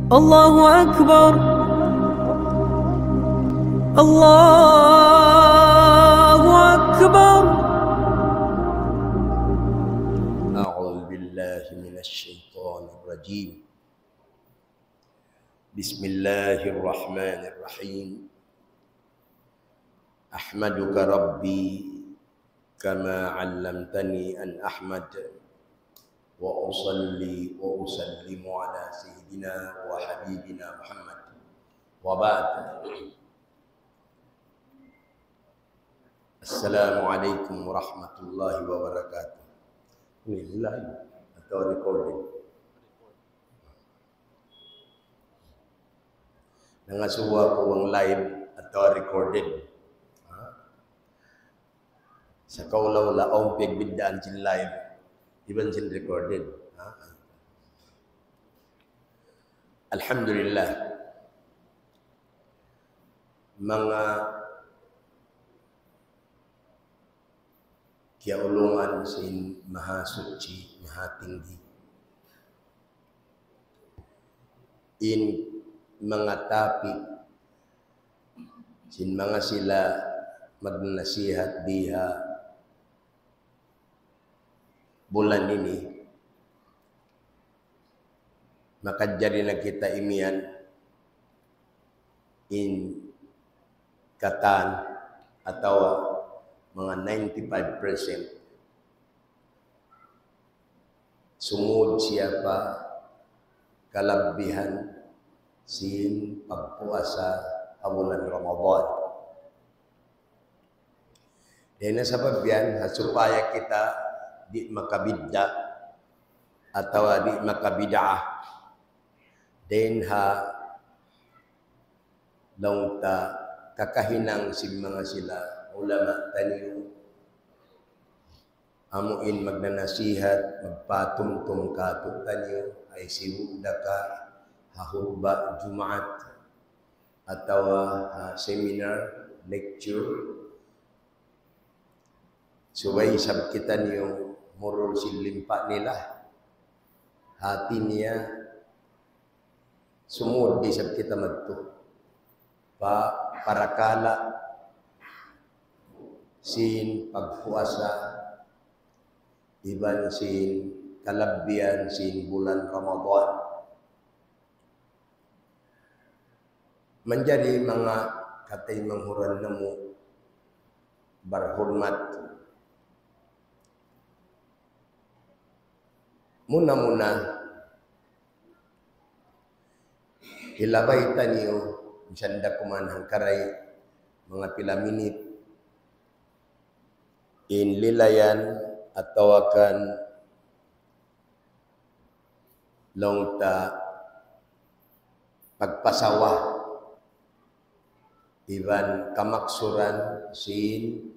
الله أكبر الله أكبر. أعوذ بالله من الشيطان الرجيم. بسم الله الرحمن الرحيم. أحمدك ربي كما علمتني أن أحمد، وأصلي وأسلم على سيدنا وحبيبنا محمد، وبعد. Assalamualaikum warahmatullahi wabarakatuh. Ini live atau recording? Nangasuwa ko ang live atau recording. Sa kaulaw laong pigbidaan sin live, iban sin recorded. Alhamdulillah, mga kiaulungan sin Maha Suci, Maha Tinggi, in mga topic sin mga sila magnasihat diha bulan ini, maka jadilah kita imian in katan atau mga 95% sumud siapa kalabihan sin pagpuasa bulan Ramadan. Dan sebab yan supaya kita di makabidda atau di makabid'ah den ha long ta kakahinang sin mga sila ulama taniyo amuin magnanasihat magpatumtum kato taniyo ay siwuda ka hahurba Jumaat atau seminar lecture subay sab kita niyo murul silimpa nila hati niya sumud di sab kita magto para kala sin pagpuasa iban sin kalabian sin bulan Ramadan menjadi mga katay manghuran namo berhormat. Muna-muna hilabay taniyo sanda kuman hangkaray mga pila minit in lilayan atau akan longta pagpasawa iban kamaksuran sin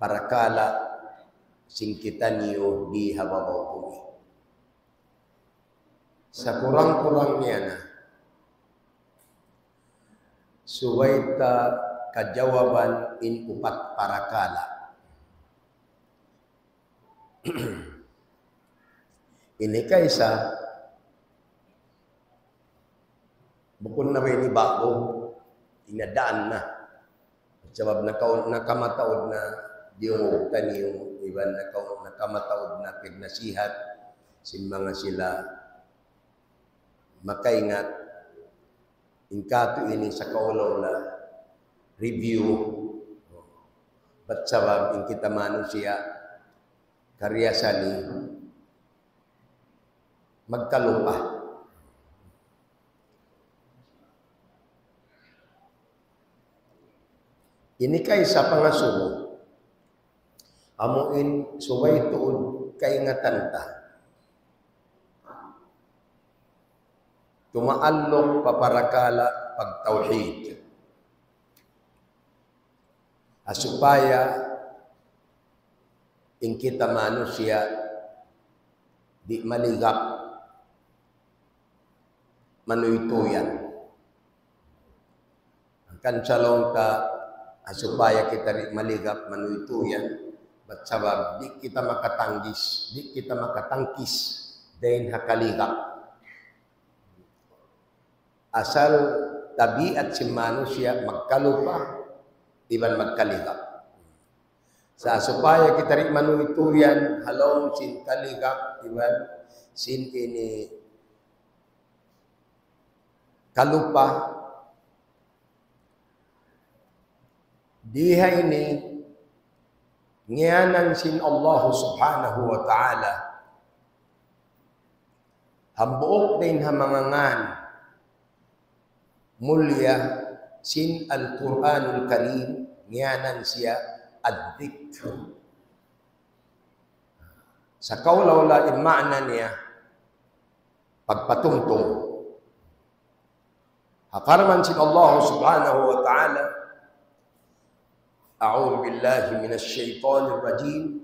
para kala singkitan niyo di hababaw bumi. Sa kurang-kurangnya na, suway ta kajawaban in upat parakala. Ini kaysa, bukod na may bago, inadaan na. Sabab nakamataod na yung taniyong iban nakamataod na pignasihat sin mga sila makaingat ingkato ini sa kaulaw na review bat sabab in kita mano siya karyasani magkalupa ini kay sa pangasubo amuin suway tuod kaingatan ta. Tumaallok paparakala pagtauhid. Asupaya in kita manusia di maligap manuytuyan. Kan salong ta asupaya kita di maligap manuytuyan. Ba't sabab, di kita makatangkis, dahil hakaligap. asal tabiat si manusia magkalupa iban magkaligap. Supaya kita rin manuituyan halong sin kaligap iban sin ini kalupa diha ini ngianan sin Allah subhanahu wa ta'ala hambuok din hamangangan mulya sin Al-Quranul Karim ngianan siya ad-dhikr. Sa kaulawla in ma'na niya pagpatungtong. Hakarman sin Allah subhanahu wa ta'ala a'udhu billahi minash shaitanir rajim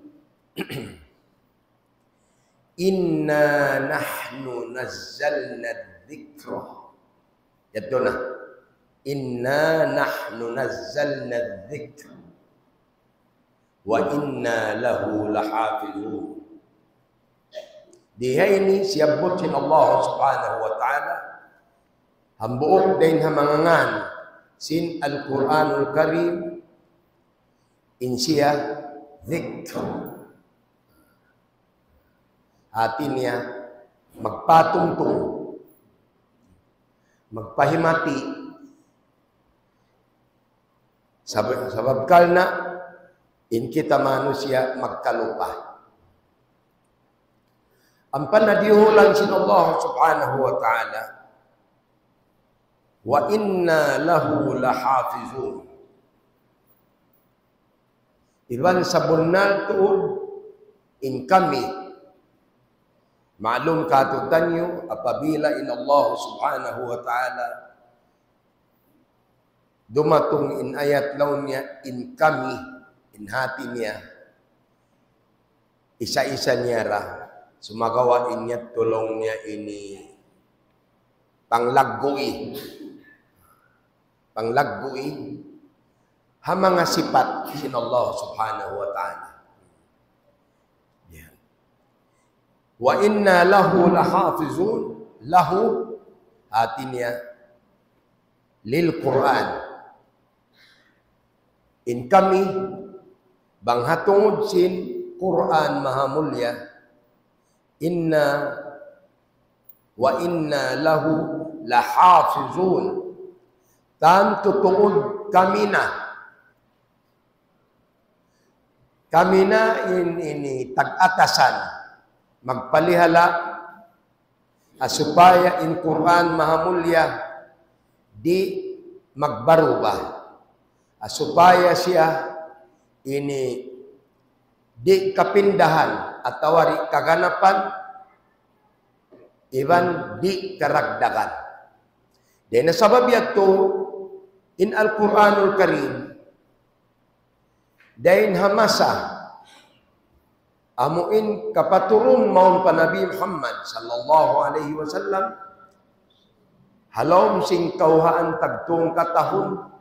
inna nahnu nazzalna ad-dhikra. Ito na. Inna nahnu nazzalna ad-dhikr wa inna lahu lahafizun. Diha ini siyabot sin Allah subhanahu wa ta'ala hambuok din hamangangan sin Al-Quranul Karim in siya dhikr. Hati niya magpatungtong magpahimati sabab kalna in kita manusia magkalupa. Ang panadihulan sin Allah subhanahu wa ta'ala wa inna lahu lahafizun. Iban sa bunal tuod in kami ma'lum katutan nyo apabila in Allah subhanahu wa ta'ala dumatong in ayat law niya in kami in hati niya isa-isa niya ra sumagawa inya tulong niya ini panglaggui hamang nga sifat sin Allah subhanahu wa ta'ala. Wa inna lahu lahafizun. Lahu hati niya lil Quran. In kami bang hatungod sin Quran mahamulya wa inna lahu lahafizun. Tan tutuod kami na ini tag-atasan magpalihala asupaya in Quran mahamulya di magbaruba asupaya siya ini di kapindahan atau kaganapan iban di karagdagan. Dahil nasabab yato in Al-Quranul Karim dahil hamasa amuin kapaturun maun pa Nabi Muhammad sallallahu alaihi wasallam halom sing kauhaan tagtung katahon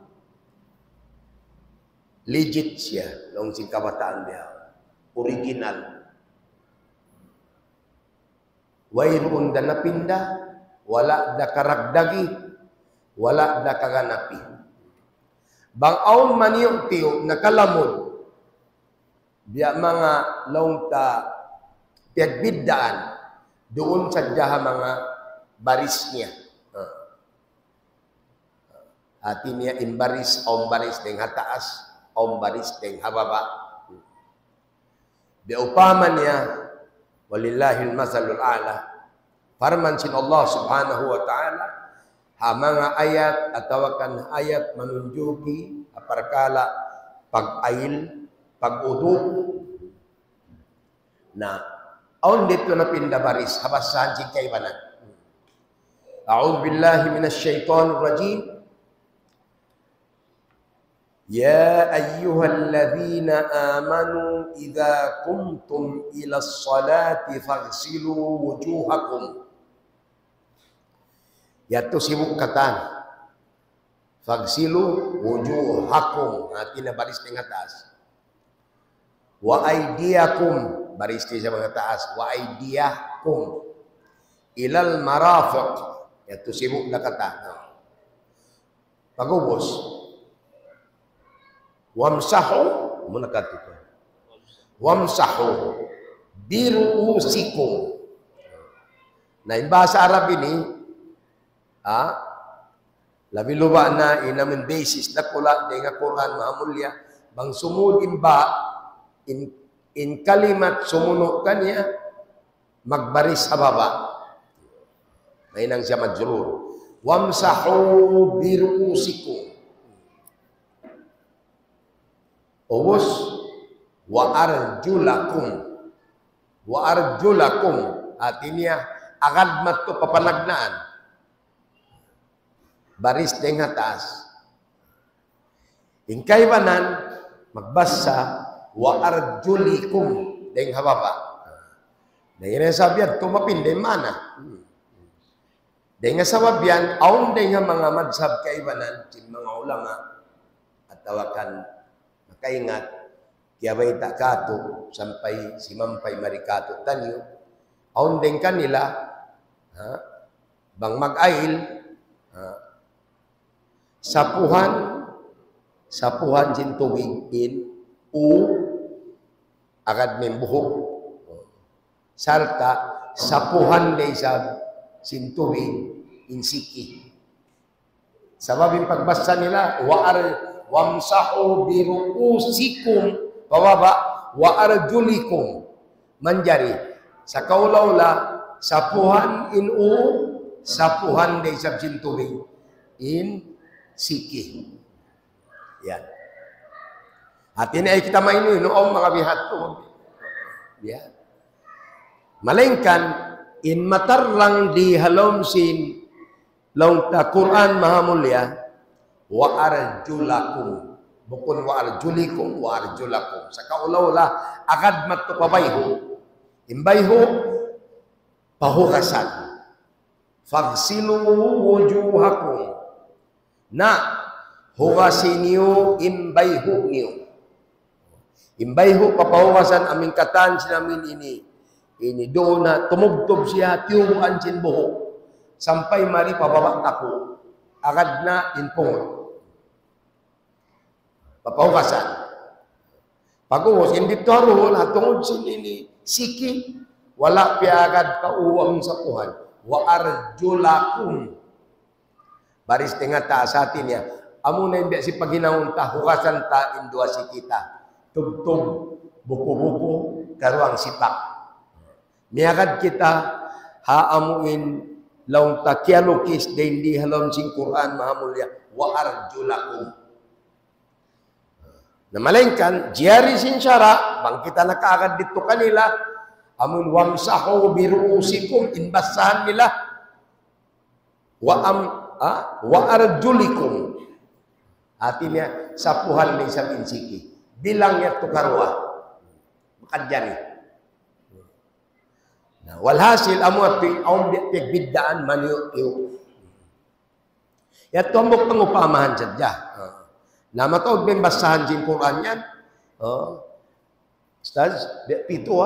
legit siya long sing kabataan dia original wayroon da napinda wala da karagdagi wala da kaganapi bang aon maniyong tiyo nakalamod biya mga launta piagbiddaan doon sa jaha mga baris niya. Hati niya imbaris, om baris deng hataas, om baris deng hababa. Biya upaman niya, walillahil masalul ala, farman sin Allah subhanahu wa ta'ala, ha mga ayat, atawakan ayat manunjuki, aparkala, pag-ail, pag-udok na aun dito na pindabaris habasan sing kaibanan. A'udzu billahi minash shaitanir rajim. Ya ayyuhalladzina amanu idza qumtum ila sholati faghsilu wujuhakum. Yato sibuk katan. Faghsilu wujuhakum. Hati na baris ng atas. Wa aydiyakum baris di sa mga taas wa aydiyakum ilal marafiq Ito sibuk na kata. Pagubos. Wamsahu. Muna ka ito. Wamsahu. Biruusikum. Na yung bahasa Arab ini, labi luwa na inamin basis na kula dengan Quran mahamulya, bang sumudin ba in kalimat sumunod kanya, magbaris sa baba. May nang siya majrur. Wamsahu biruusikum. Ubus wa arjulakum. Wa arjulakum. Artinya agad matto papanagnaan. Baris deng atas. Ingkaybanan magbasa wa arjulikum deng hababa. Dahil sabihan tumapin deng mana. Dengan sabab yan, aun deng mga madhab kaibanan sin mga ulama at tawakan makaingat kaya ba'y takato sampai simampay marikato tanyo aun deng kanila bang mag-ail sapuhan sin tubig in agad may buhok sarta sapuhan day sa sin tubig in siki. Sabab yung pagbasa nila wamsahu biruusikum pababa wa arjulikum manjari sa kaulawla sapuhan in sapuhan day sa sin tubig in siki. Yan. At ini ay kita mainu noong mga bihat to. Yan. Malengkan in matarlang di halomsin laung ta Quran mahamulya wa arjulakum bukun wa arjulikum wa arjulakum sa kaulawla agad matto pabayho imbayho pahukasan fagsilu wujuhakum na hukasin imbayho niyo imbayho papahukasan aming katan sinamin ini doon na tumugtob siya tiyuan sin buhok sampai mari pababa ako agad na inpungot papahukasan pag-uwas hindi taro tungod sin ini siki wala piagad kauwang sa kuhan wa arjulakum baris tengah ta sa atin ya amo na hindi si paghinahon ta hukasan ta indua si kita tubtub buko-buko karuang sipak niagad kita haamuin laung takialukis din di halom sing Quran mahamulya wa arjulakum. Na malengkan jari sin syara bang kita nakaagad dito kanila amun wamsahu biruusikum inbasahan nila wa arjulikum. Artinya sapuhan ni sa insiki bilang ya tukarwa makadjari. Nah, walhasil amuat aum biddaan maniyo. Ya tombok pengupamahan saja. Nama tau bembasahan jin Quran yan. Ustaz, biak pito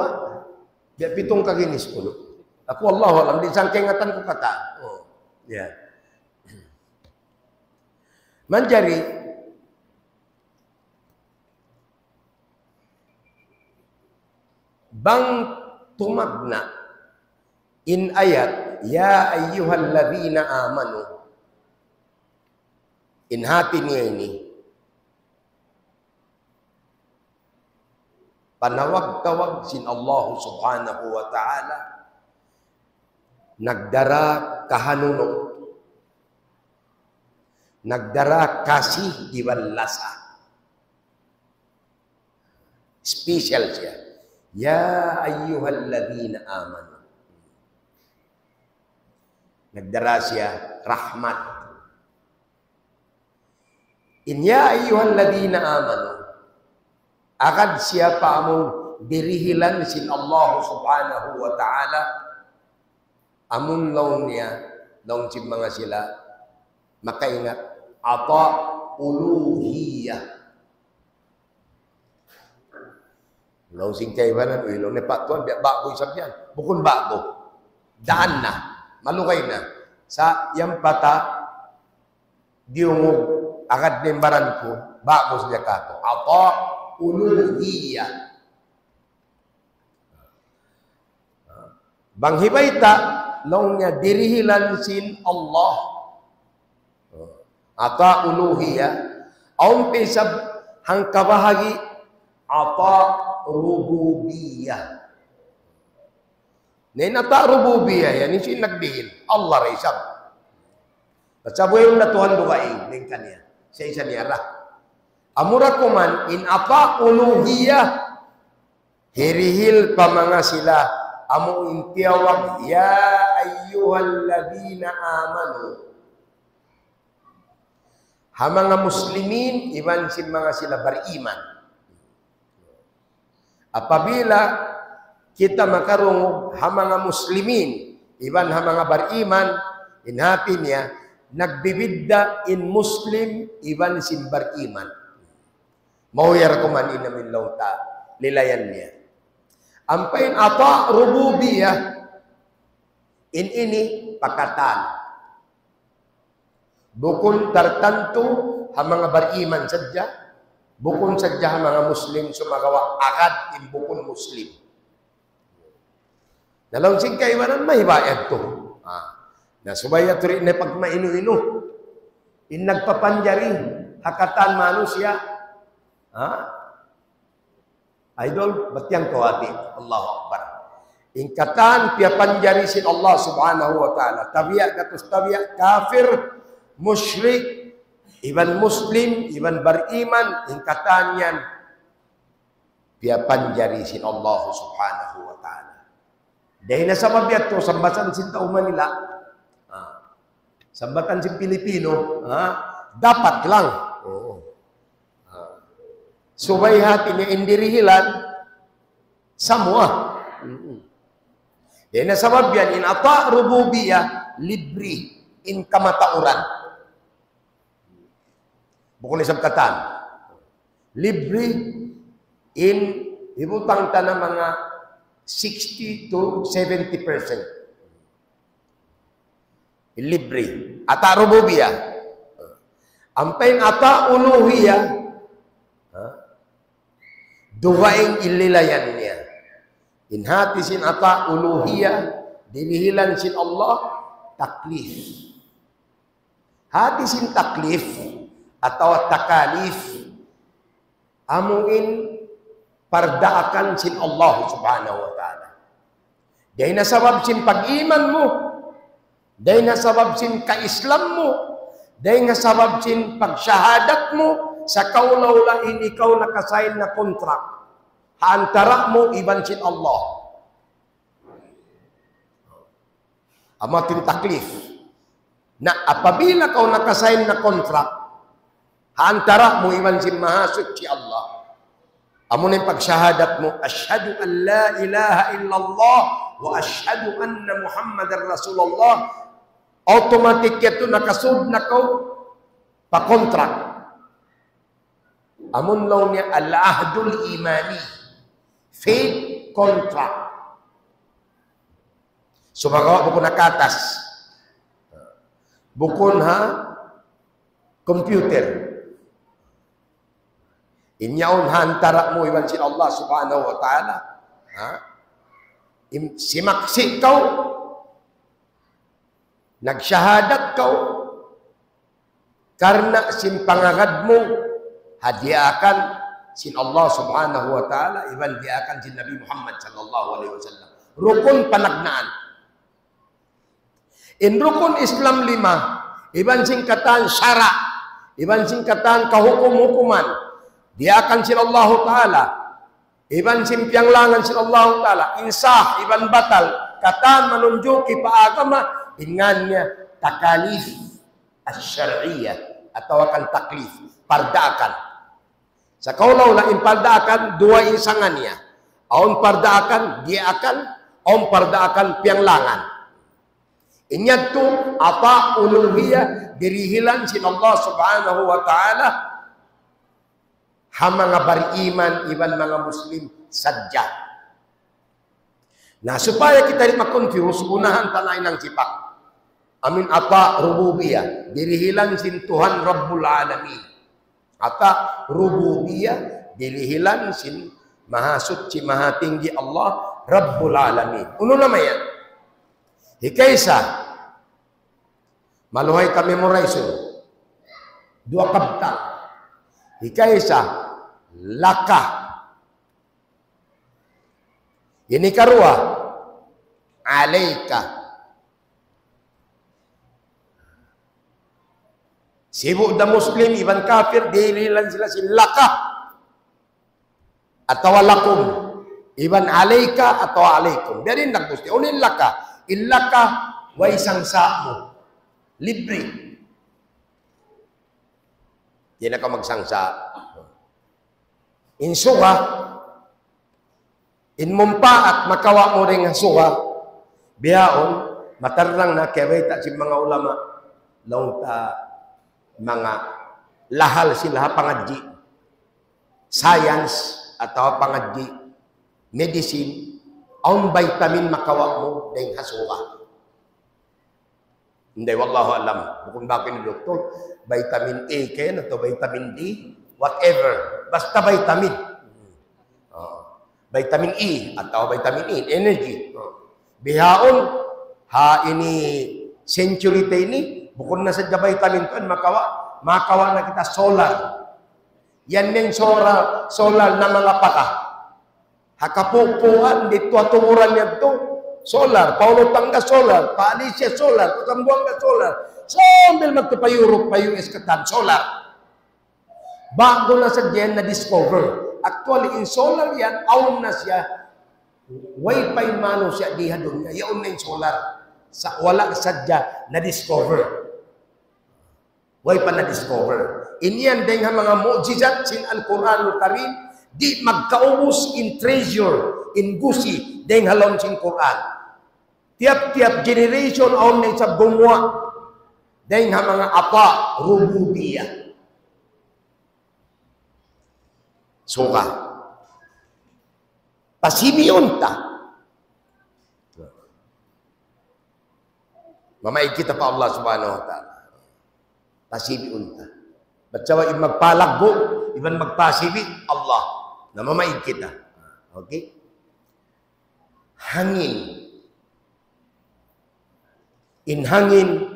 biak pitong kaginis ko. Aku Allah alam di sangkengatan ko kata. Ya. Manjari bang tumagna in ayat ya ayyuhalladzina amanu in hati niya ini panawag-tawag sin Allah subhanahu wa ta'ala nagdara kahanunong nagdara kasih iwalasa special siya ya ayyuhalladzina amanu nagdara siya rahmat. In ya ayyuhalladzina amanu akad siapa among birihilan sin Allah subhanahu wa ta'ala amun laun niya laun sin mga sila makaingat ata uluhiyah laun sin kaibanan laun ni patuan biak bago isabyan bukun bago daan na malukay na sa yang pata diungog agad nembaran ko bago siya kato ata uluhiyah bang hibayta long nya dirihilan sin Allah ata uluhiyah aum pisab hang kabahagi ata rububiyah nen ata rububiyah yani sin nagdihin Allah raisab Sabu yung natuhan duwaing ng kanya. Sa isa niya ra. Amura kuman in apa uluhiyah hirihil pa mga sila amo intiyawag ya ayyuhalladhina amanu. Ha mga muslimin iban sin mga sila beriman. Apabila kita makarungog ha mga muslimin iban ha mga beriman inhapi niya nagbibidda in Muslim iban simbar iman. Mauyar ko man inamin lauta lilayan niya. Ampain ata rububiyah in ini pakatan. Bukun tertentu ha mga beriman sadya, bukun sadya ha mga Muslim sumagawa agad in bukun Muslim. Dalam singkay iwanan mahibayad to. Na subaya turi na pag mainu-inu in nagpapanjari hakatan manusia idol batyang kawati Allahu Akbar in katan pia panjari sin Allah subhanahu wa ta'ala tabiya katus tabiya kafir musyrik iban muslim iban beriman in katan yan pia panjari sin Allah subhanahu wa ta'ala dahil na sa mabiyat to sambasan sin tauman nila sambatan si Pilipino, dapat lang. Subay hati niya indirihilan, semua. Yan na sabab yan, in ata rububiyah, libri, in kamatauran. Bukod isang katan. Libri, in, ibutang ta na mga 60 to 70%. Libre ata rububiyah ampain ata uluhiyah duwaing ililayan niya inhati sin ata uluhiyah dilihilan sin Allah taklif hati sin taklif atau takalif amuin pardaakan sin Allah subhanahu wa ta'ala dahil na sabab sin pag-iman mo dahil nga sabab sin ka-Islam mo, dahil nga sabab sin pagsyahadat mo, sa kaulawlain ikaw nakasign na kontrak. Haantara mo iban sin Allah. Amating taklif. Na apabila kau nakasign na kontrak, haantara mo iban sin mahasud si Allah. Amo na yung pagsyahadat mo, asyhadu an la ilaha illallah wa asyhadu anna Muhammadar Rasulullah. Automatic ito nakasud na kau pa-kontrak. Amun law niya al-ahdul imani. Faith contract. Sumagawa bukon nakatas. Bukon ha computer. Inyaon hantara mo iban sin Allah subhanahu wa ta'ala. Simaksik kau nagsyahadat kau karena sin pangagad mo hadiakan sin Allah subhanahu wa ta'ala iban diakan sin Nabi Muhammad sallallahu alaihi wasallam rukun panagnaan in rukun Islam 5 iban singkatan syara iban singkatan kahukum-hukuman diakan sin Allah ta'ala iban sin pianglangan sin Allah ta'ala insah iban batal katan manunjuki paagama ingannya takalif as-syar'iyyah atau akan taklif pardaakan sa kaulaw la impardaakan dua insangannya aun pardaakan dia akan aun pardaakan pianglangan inyat tu ata uluhiyah dirihilan sin Allah subhanahu wa ta'ala ha mga beriman iban mga muslim sadya nah supaya kita di makonfuse unahan tanay ng sipak Amin ata rububiyah. Dirihilan sin Tuhan Rabbul Alamin. Ata rububiyah. Dirihilan sin Maha Suci, Maha Tinggi Allah Rabbul Alamin. Uno naman yan. Hikaysa. Maluhay ka memorize. Dua kabta. Hikaysa. Laka. Ini karua. Alaika. Sibuk da Muslim, iban kafir, dililan sila laka. Atau lakum. Iban alaika atau alaikum. Dari nagpusti. Unin laka. Illaka wa isang sa'mo. Libre. Yan ako magsangsa. In suha, in mumpa at makawa mo rin ang suha, biyaon, matarlang na kaya si mga ulama, long mga lahal sila pangadji, science atau pangadji, medicine, ang vitamin makawa mo rin hasuha. Hindi, wallahu alam. Bukong bakit ni doktor, vitamin A kayo, to vitamin D, whatever. Basta vitamin. Vitamin E atau vitamin E, energy. Bihaon, ha ini century tayo ni, bukod na sa vitamin to, makawa na kita solar. Yan yung solar na mga paka. Hakapupuan, dito atumuran niya to. Solar, Paulo Tangga solar, Pa Alicia solar, Katambuanga solar. Sambil magpa-Europe, pa-US katan, solar. Bago na sa diyan na-discover. Actually, in solar yan, aun na siya. Wi-Fi mano siya, diha doon niya. Yaon na yung solar. Wala sadya na-discover. Wi-Fi na-discover. Iniyan din ang mga mu'jizat sin Al-Quran Al-Karim, di magkaubos in treasure, in gusi, din halong sin Quran. Tiap-tiap generation aun na sa gumwa, din ang mga apa, rububiyah. Suka. Pasibiunta. Mamaig kita pa Allah subhanahu wa ta'ala. Pasibiunta. Ba't sawa yung magpalagbo, iban magpasibi, Allah. Na mamaig kita. Okay? Hangin. In hangin,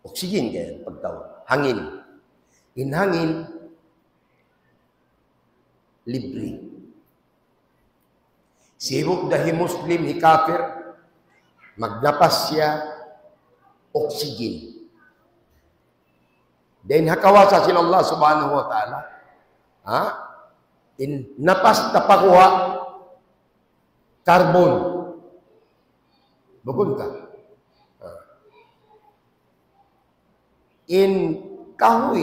oxygen kaya pagtawag. Hangin. In hangin, libre. Sibuk dahi Muslim, hi kafir, magnapas siya, oxygen. Then hakawasa sila Allah subhanahu wa ta'ala, in napas tapakuha, carbon. Bukod ka. In kahoy,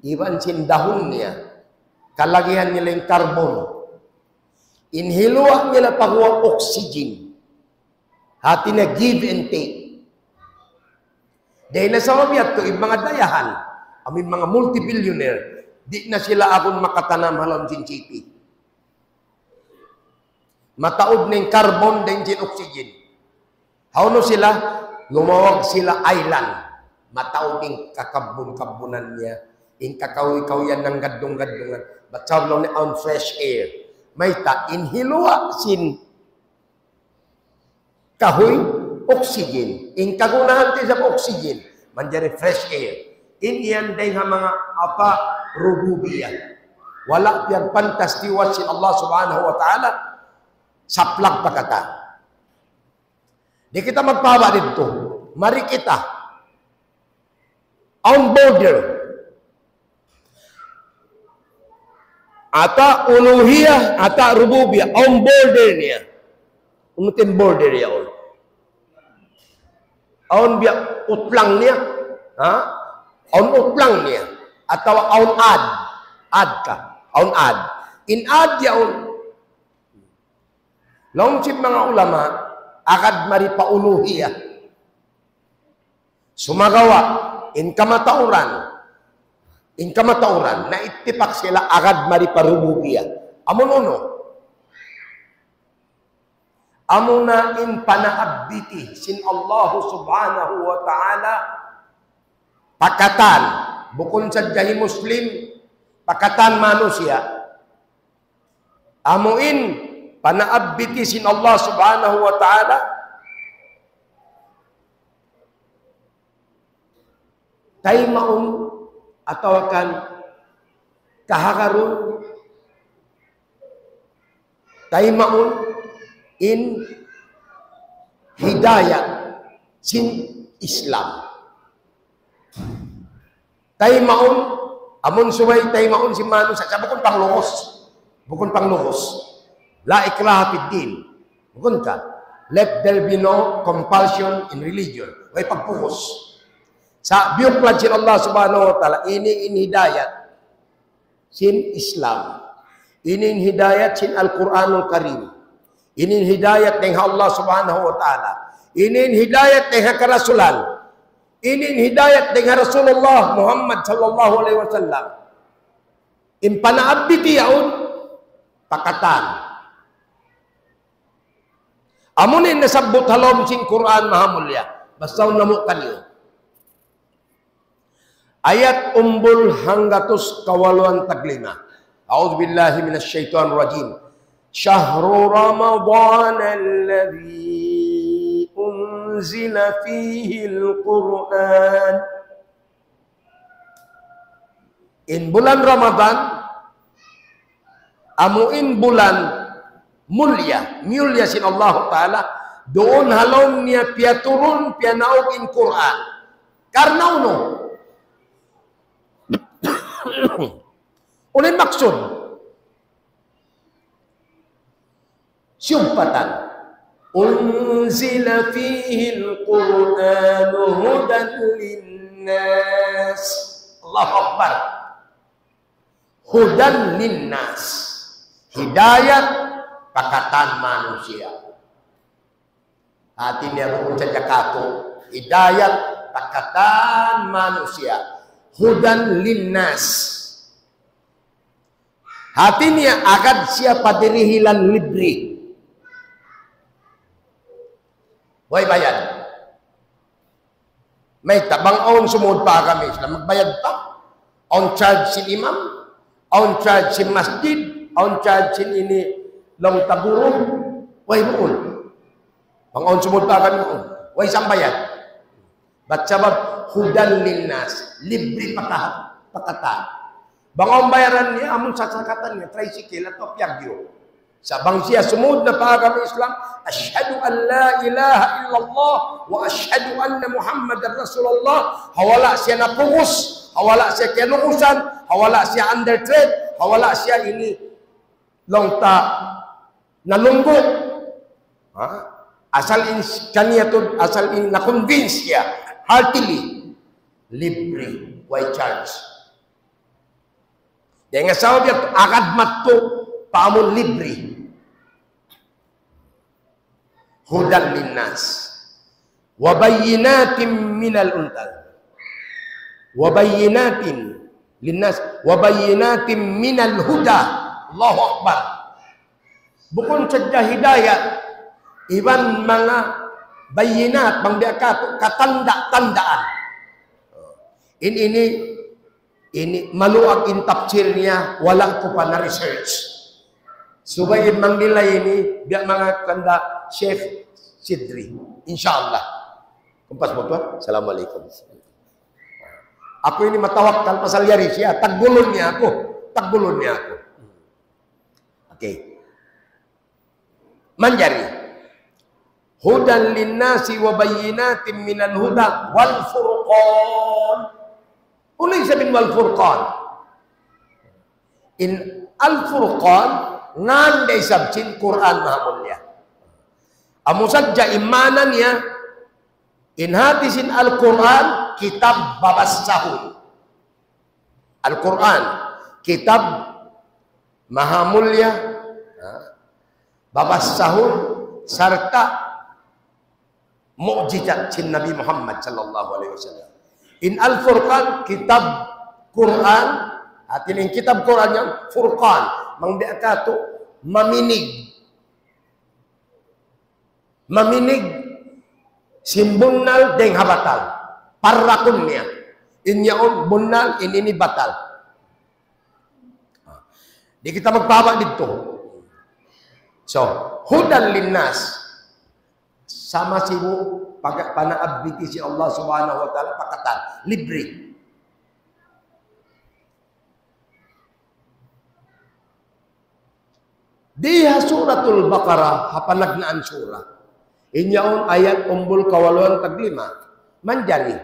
iban sin dahon niya, kalagihan nila yung carbon. Inhiluan nila pakuha oxygen. Hati na give and take. Dahil na sa mabiyat ko, yung mga dayahan, amin mga multi-billionaire, di na sila akong makatanam halong sin city. Mataod na yung carbon din sin oxygen. Hauno sila, lumawag sila island. Mataod yung kakabun-kabunan niya. In kakawi-kawiyan ng gadong-gadongan. But sablong ni on fresh air. May ta, inhilua sin kahoy, oxygen. In kagunahan tayo sa oxygen, manjari fresh air. In iyan day nga mga apa, rububiyah. Wala piyang pantastiwat si Allah subhanahu wa ta'ala, saplag pa kata. Di kita magpawa dito. Mari kita. On border. Ata uluhiyah, ata rububiyah. On border niya. Umutin border niya. On biya utlang niya. On utlang niya. Atau on ad. Ad ka. On ad. In ad yaon. Longchip mga ulama, akad mari pauluhiyah. Sumagawa. In kamatauran, na itipak sila agad mari parububiyah. Amon uno. amuna in panaabiti sin Allah subhanahu wa ta'ala pakatan bukun sadyahi muslim pakatan manusia amuin panaabiti sin Allah subhanahu wa ta'ala taimaun atau akan kahakarun taimaun in hidayah sin Islam taimaun amun suway taimaun si manusia sa bukun panglungos la ikraha fid din bukun ka let there be no compulsion in religion way pagpukos sa biyuklan sin Allah subhanahu wa ta'ala ini in hidayat sin Islam ini hidayat sin Al-Quranul Karim ini hidayat dengan Allah subhanahu wa ta'ala ini hidayat dengan kerasulan ini hidayat dengan Rasulullah Muhammad sallallahu alaihi wasallam in panaabiti yaun pakatan amunin nasabut halom sin Quran maha mulia basaw namo kanyo ayat umbul hanggatus kawaluan taglima. A'udzubillahi minasyaitonir rajim. Syahrul Ramadan alladzi unzila fihi al-Qur'an. In bulan Ramadan amuin bulan mulia sin Allah taala doon halom niya piaturun pianaog in Quran. Karena uno ulin maksud syumpatan unzila fihi al-Qur'an hudan linnas Allahu Akbar hudan linnas hidayat pakatan manusia hati niya kung jakato hidayat pakatan manusia hudan linnas hati niya agad siapa dirihilan libre way bayad may tabang on sumud pa kami sila magbayad pa on charge sin imam on charge sin masjid on charge sin ini long taguro way bukul bang on sumud pa kami way sambayad ba't sabab hudan linnas libre pakatan bang ang bayaran niya among sasakatan niya tricycle at opyagyo sa bang siya sumud na paagam Islam asyhadu an la ilaha illallah wa asyhadu anna Muhammadar Rasulullah hawala siya napungos hawala siya kinuusan hawala siya undertrade hawala siya ini longta nalunggo asal in kaniya to asal in na-convince siya heartily libre why charge dengan sabab yang agad matto paamun libre hudan linnas wa bayyinatin minal untal wa bayyinatin linnas wa bayyinatin minal huda Allahu Akbar bukun sadya hidayat iban mga bayyinat bang biakato katanda-tandaan ini maluag in tafsirnya walang ko pa na research subayin mang nila ini biak mga kanda Sheikh Sidri insyaallah kumpas mo tuan assalamualaikum aku ini matawakal pasal yari siya tagbulon niya ako okay manjari hudan linnasi wa bayyinatin minal huda wal furqan ulay sabihin wal furqan in al furqan nganday sabcin Quran mahamulya amusad ja imanan niya in hatisin al Quran kitab babassahun al Quran kitab mahamulya babassahun serta mukjizat sin Nabi Muhammad sallallahu alaihi wasallam in al-Furqan kitab Quran atin in kitab Quran yang Furqan mang biakato maminig maminig simbunal deng habatal parrakun niya inyaon bunal ini batal. Di kita magpahaba dito. So, hudan linnas sama sibu pag panaabiti si Allah Subhanahu wa taala pakatan libre. Diha suratul Baqarah hapanagnaan surah. Inyaon ayat umbul kawaluan taglima manjali.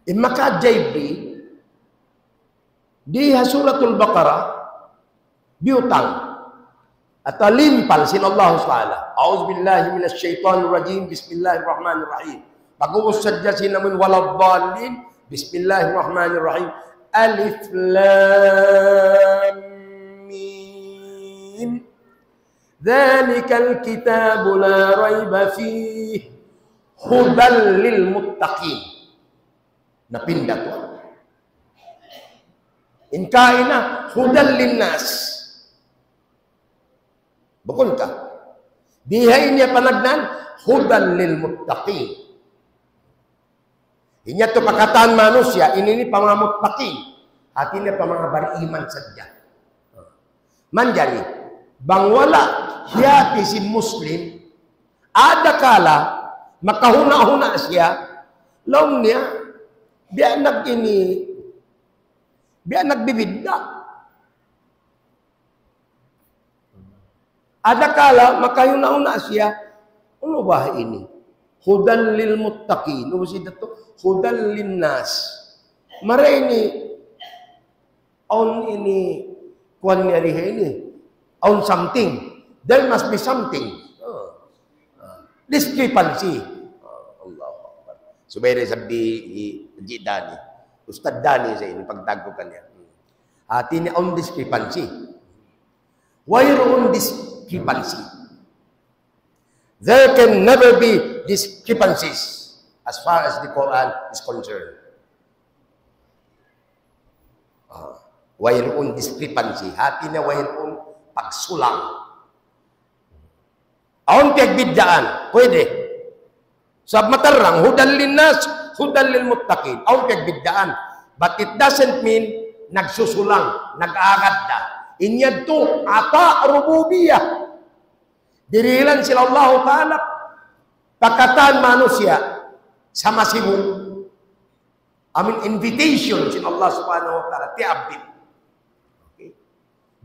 Imaka jaybi diha suratul Baqarah biutang atau limpal sin Allah Subhanahu. A'udzubillahi minasyaitonir rajim. Bismillahirrahmanirrahim. Bagus saja sinamun waladhdallin. Bismillahirrahmanirrahim. Alif lam mim. Dzalikal kitabu la raiba fihi hudal lil muttaqin. Napindah tu. In kaina hudal linnas. Betul ka? Diha inya panagnan hudan lil muttaqin. Inya tu perkataan manusia ini pamanga muttaqin. Hatinya pamanga beriman saja. Manjari bang wala hiyati si muslim ada kala makahuna-huna siya long niya biya nagbibidda. Ada kala makahuna-huna siya ano ba ini? Hudan lil muttaqin. Ano si dato? Hudan lin nas. Mara ini on ini kuan niya ini on something. There must be something. Discrepancy. Allahu Akbar. Subay sabi Dani. Ustad Dani sa ini pagtago kanya. Hati niya on discrepancy. Wayroon discrepancy. There can never be discrepancies as far as the Quran is concerned. Wayroon discrepancy. Hati niya wayroon pagsulang. Aon pagbiddaan, pwede. Sa matarang, hudan linnas, hudan lil muttaqin. Aon pagbiddaan. But it doesn't mean nagsusulang, nag-aagad inyad to ata rububiyah. Dirilan sila Allah Ta'ala pagkataan manusia sama simu. Amin invitation sila Allah Subhanahu Wa Ta'ala ti abdi. Okay.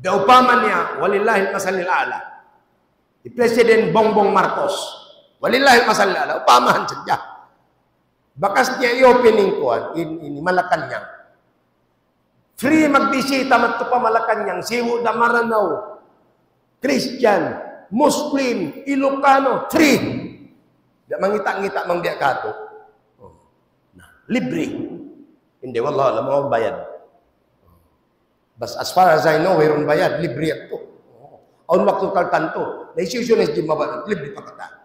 Daupaman niya walillahi masalil a'la. Di Presiden Bongbong Marcos walillahi masalil a'la upamahan saja. Bakas niya i-opening ko ini Malacanang. Free magbisita matto pa Malacanang, siwo da Maranao, Christian, Muslim, Ilocano, free. Da mangita-ngita mang dia kato. Libre. Hindi wallah alam mo bayad. Bas as far as I know, mayroon bayad, libre ato. Aun maktukal tanto, na isusyones di mabalik, libre pakatan.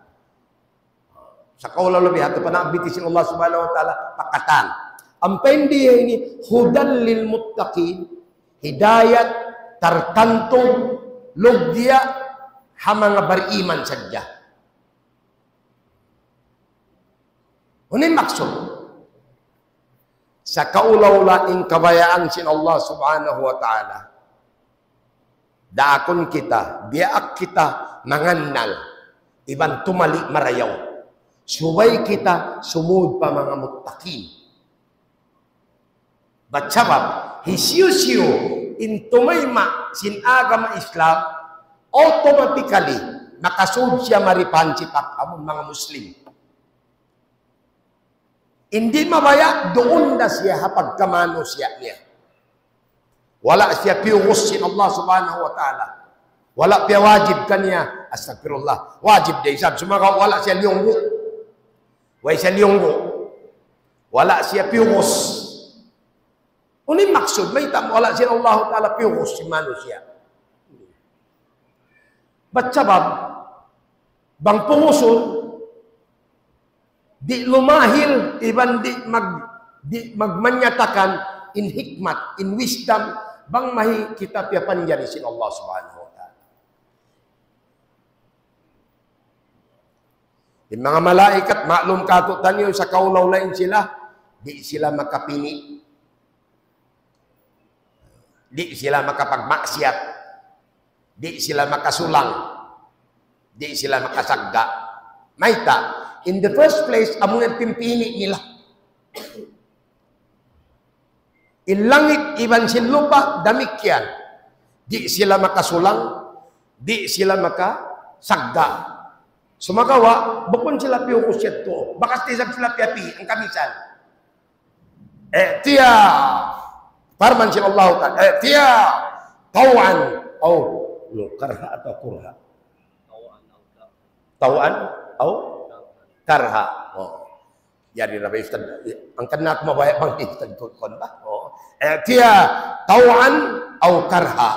Sa kaula labi ato pa naabiti si Allah Subhanahu Wa Ta'ala pakatan. Ang pendi ini hudan lil muttaqin, hidayat tertentu lugdia hamanga beriman saja. Unin maksud sa kaulaula ing kabayaan sin Allah Subhanahu Wa Ta'ala. Daakon kita, biak kita mangannal, iban tumali marayaw. Subay kita sumud pa mga muttaqin. Batsabab, hisyu-siyu intumayma sin agama Islam, automatically nakasud siya maripancipak among mga Muslim. Hindi mabaya doon na siya hapagkamano siya niya. Wala siya piyungos sin Allah Subhanahu Wa Ta'ala. Wala piya wajib kanya. Astagfirullah. Wajib day sab. Sumaka wala siya liyonggo. Way siya liyonggo. Wala siya piyungos. Unin maksud, may wala siya Allah Ta'ala piyungos si manusia. Ba't sabab, bang punguson, di lumahil, iban di magmanyatakan in hikmat, in wisdom, bang mahi kita piyapan yan si Allah Subhanahu Wa Ta'ala. Yung mga malaikat, maklum katutan yun sa kaulaw-lain sila, di sila makapini. Di sila makapagmaksiat. Di sila makasulang. Di sila makasagga. Maita, in the first place, amo yung pimpini nila. Ilangit iban sin lupa, damikyan. Di sila makasulang, di sila makasagga. Sumagawa, bukon sila piyukusyat to. Bakas tisag sila piyapi, ang kamisan. Tiya, farman sin Allah ta'ala, tiya, tawan, karha atau kurha? Tawan, karha. Jadi Nabi Ustaz, ang kanak mabaya bang Ustaz kon ba? Tiya, tawan, karha.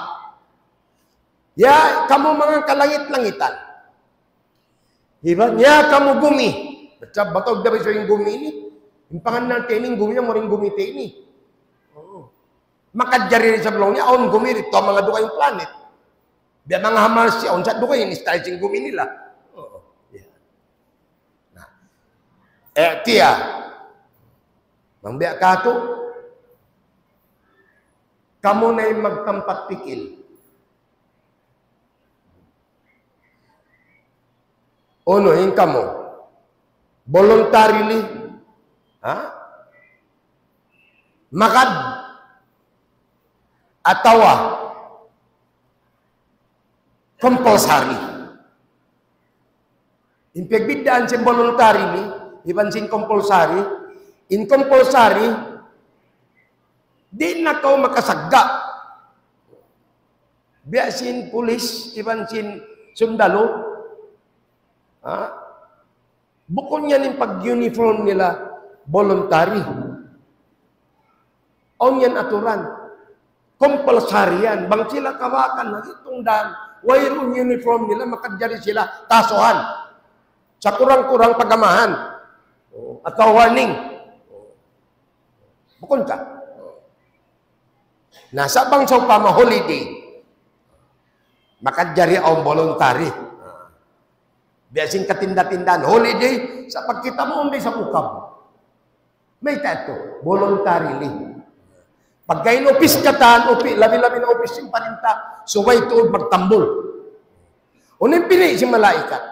Ya, kamu mga kalangit-langitan. Diba? Ya, kamu gumi. Batog dapat sa yung gumi ini. Yung pangalan natin, gumi niya, maring gumi ini. Makadjari rin sa belong niya, aon gumi rito, mga duka yung planet. Biya mga hamas siya, aon sa duka yung style yung gumi nila. Tiya, mangbiya ka to, kamu na yung magtampat pikil. Ono, yung kamu, voluntarily, makad, atawa, compulsory. Yung pagbidaan sa voluntarily, iban sin compulsory, in compulsory, di na kau makasagga. Biya sin pulis, iban sin sundalo, bukod yan yung pag-uniform nila, voluntary. On yan aturan. Compulsory yan. Bang sila kawakan, itong daan, wayroon uniform nila, makadjari sila, tasohan. Sa kurang-kurang pagamahan. Atau warning. Bukod ka. Nasa bang sa upama holiday, makadjari ang voluntary. Biasing katinda-tindahan, holiday, sa pagkita mo, hindi sa ukab. May tato, voluntarily. Pag kayo opis katan, labi-labi na opis yung paninta, suway tuod magtambol. Unin pini si malaikat.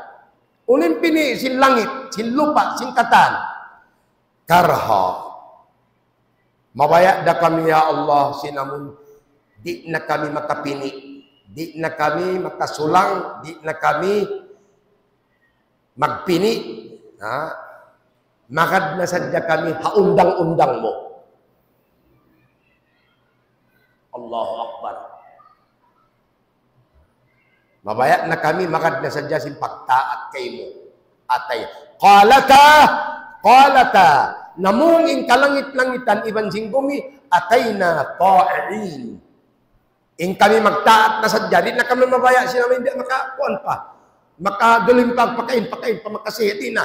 Unin pini si langit, si lupa, si katan. Karha. Mabaya da kami ya Allah, sinamun, di na kami makapini, di na kami makasulang, di na kami magpini, makad na sadya kami, haundang-undang mo. Allahu Akbar. Mabaya na kami, makad na sadya sin pagtaat kay mo. Atay, qalata, namunging kalangit-langitan, iban sing bumi, atay na ta'in. In kami magtaat na sadya, di na kami mabaya, sinamin, di makakuan pa. Makadulim pakain, pamakasihiti na.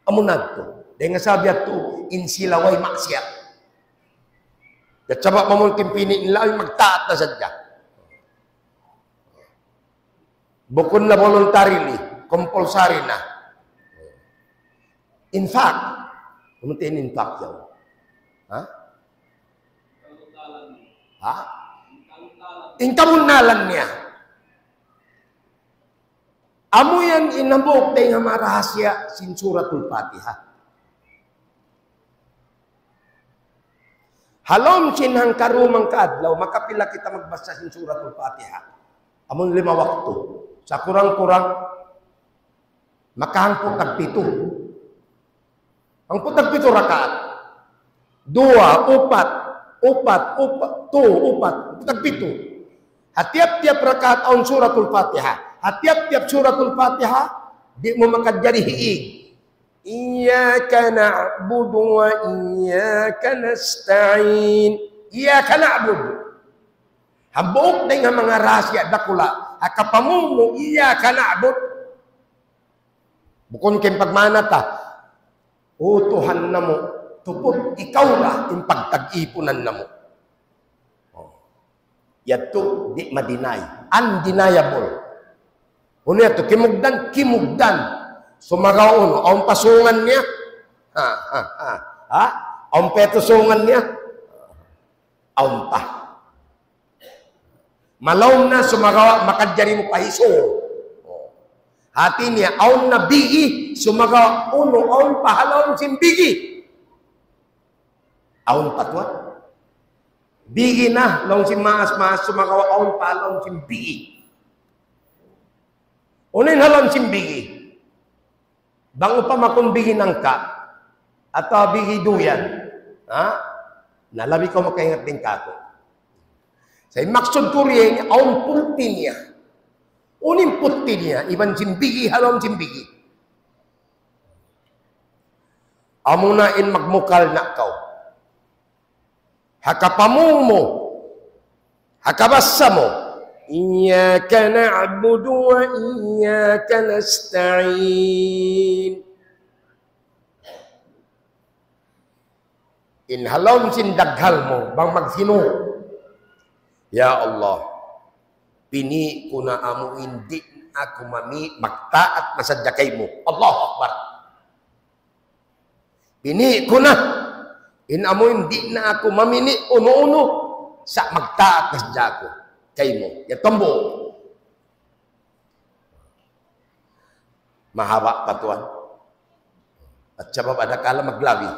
Amunad to. Dahil nga sabi ato, insilaway maksiat. At sabak mamulking pini nila, ay magtaat na sadya. Bukod na voluntarily, compulsory na. In fact, umutin in fact yun. In kamunalan niya. Amo yan inabok tayo nga marahasya sin Suratul Fatiha. Halom sinhang karumang kaadlaw, makapila kita magbasa sin Suratul Fatiha. Amon 5 waktu. Sa kurang-kurang, makahangpot tagpito. Ang putagpito rakaat. 2, 4, tagpito. Hatiap-tiap rakaat on Suratul Fatiha. Tiap-tiap suratul Fatihah di mo makadjari hiig. Iyyaka na'budu wa iyyaka nasta'in. Iyyaka na'budu. Hambuok na nga mga rasya dakula. Akapamumo iyyaka na'budu. Bukon kayong pagmana ta. O Tuhan na mo. Tupod ikaw na yung pagtag-ipunan na mo. Yato di madinay. Undeniable. Uno yato, kimugdan. Sumagaw uno, ang pasungan niya. Ang petusungan niya. Ang pa. Malaw na sumagaw, makadjari mo pahiso. Hati niya, ang nabigi, sumagaw uno, ang pahalawang simbigi. Ang patwa. Bigi na, long si maas, sumagaw ang pahalawang simbigi. Unin halawang simbigi. Bang upamakong bigi ng ka, at bigi duyan, nalabi ko makaingat din kako. Sa maksud kurye niya, ang pulti niya. Unin pulti niya, iban simbigi, halawang simbigi. Amunain magmukal na kau. Hakapamung mo, hakabasa mo, Iyyaka na'budu wa iyyaka nasta'in. Inhalon sindaghal mo, bang magsino. Ya Allah, pini ko na amo hindi ako magtaat na sadakay mo. Allahu Akbar. Pini ko na, amo hindi na ako mamini uno-uno sa magtaat na sadako. Kay mo, yatombo. Mahaba pa tuan. At sabab ada kala maglabi.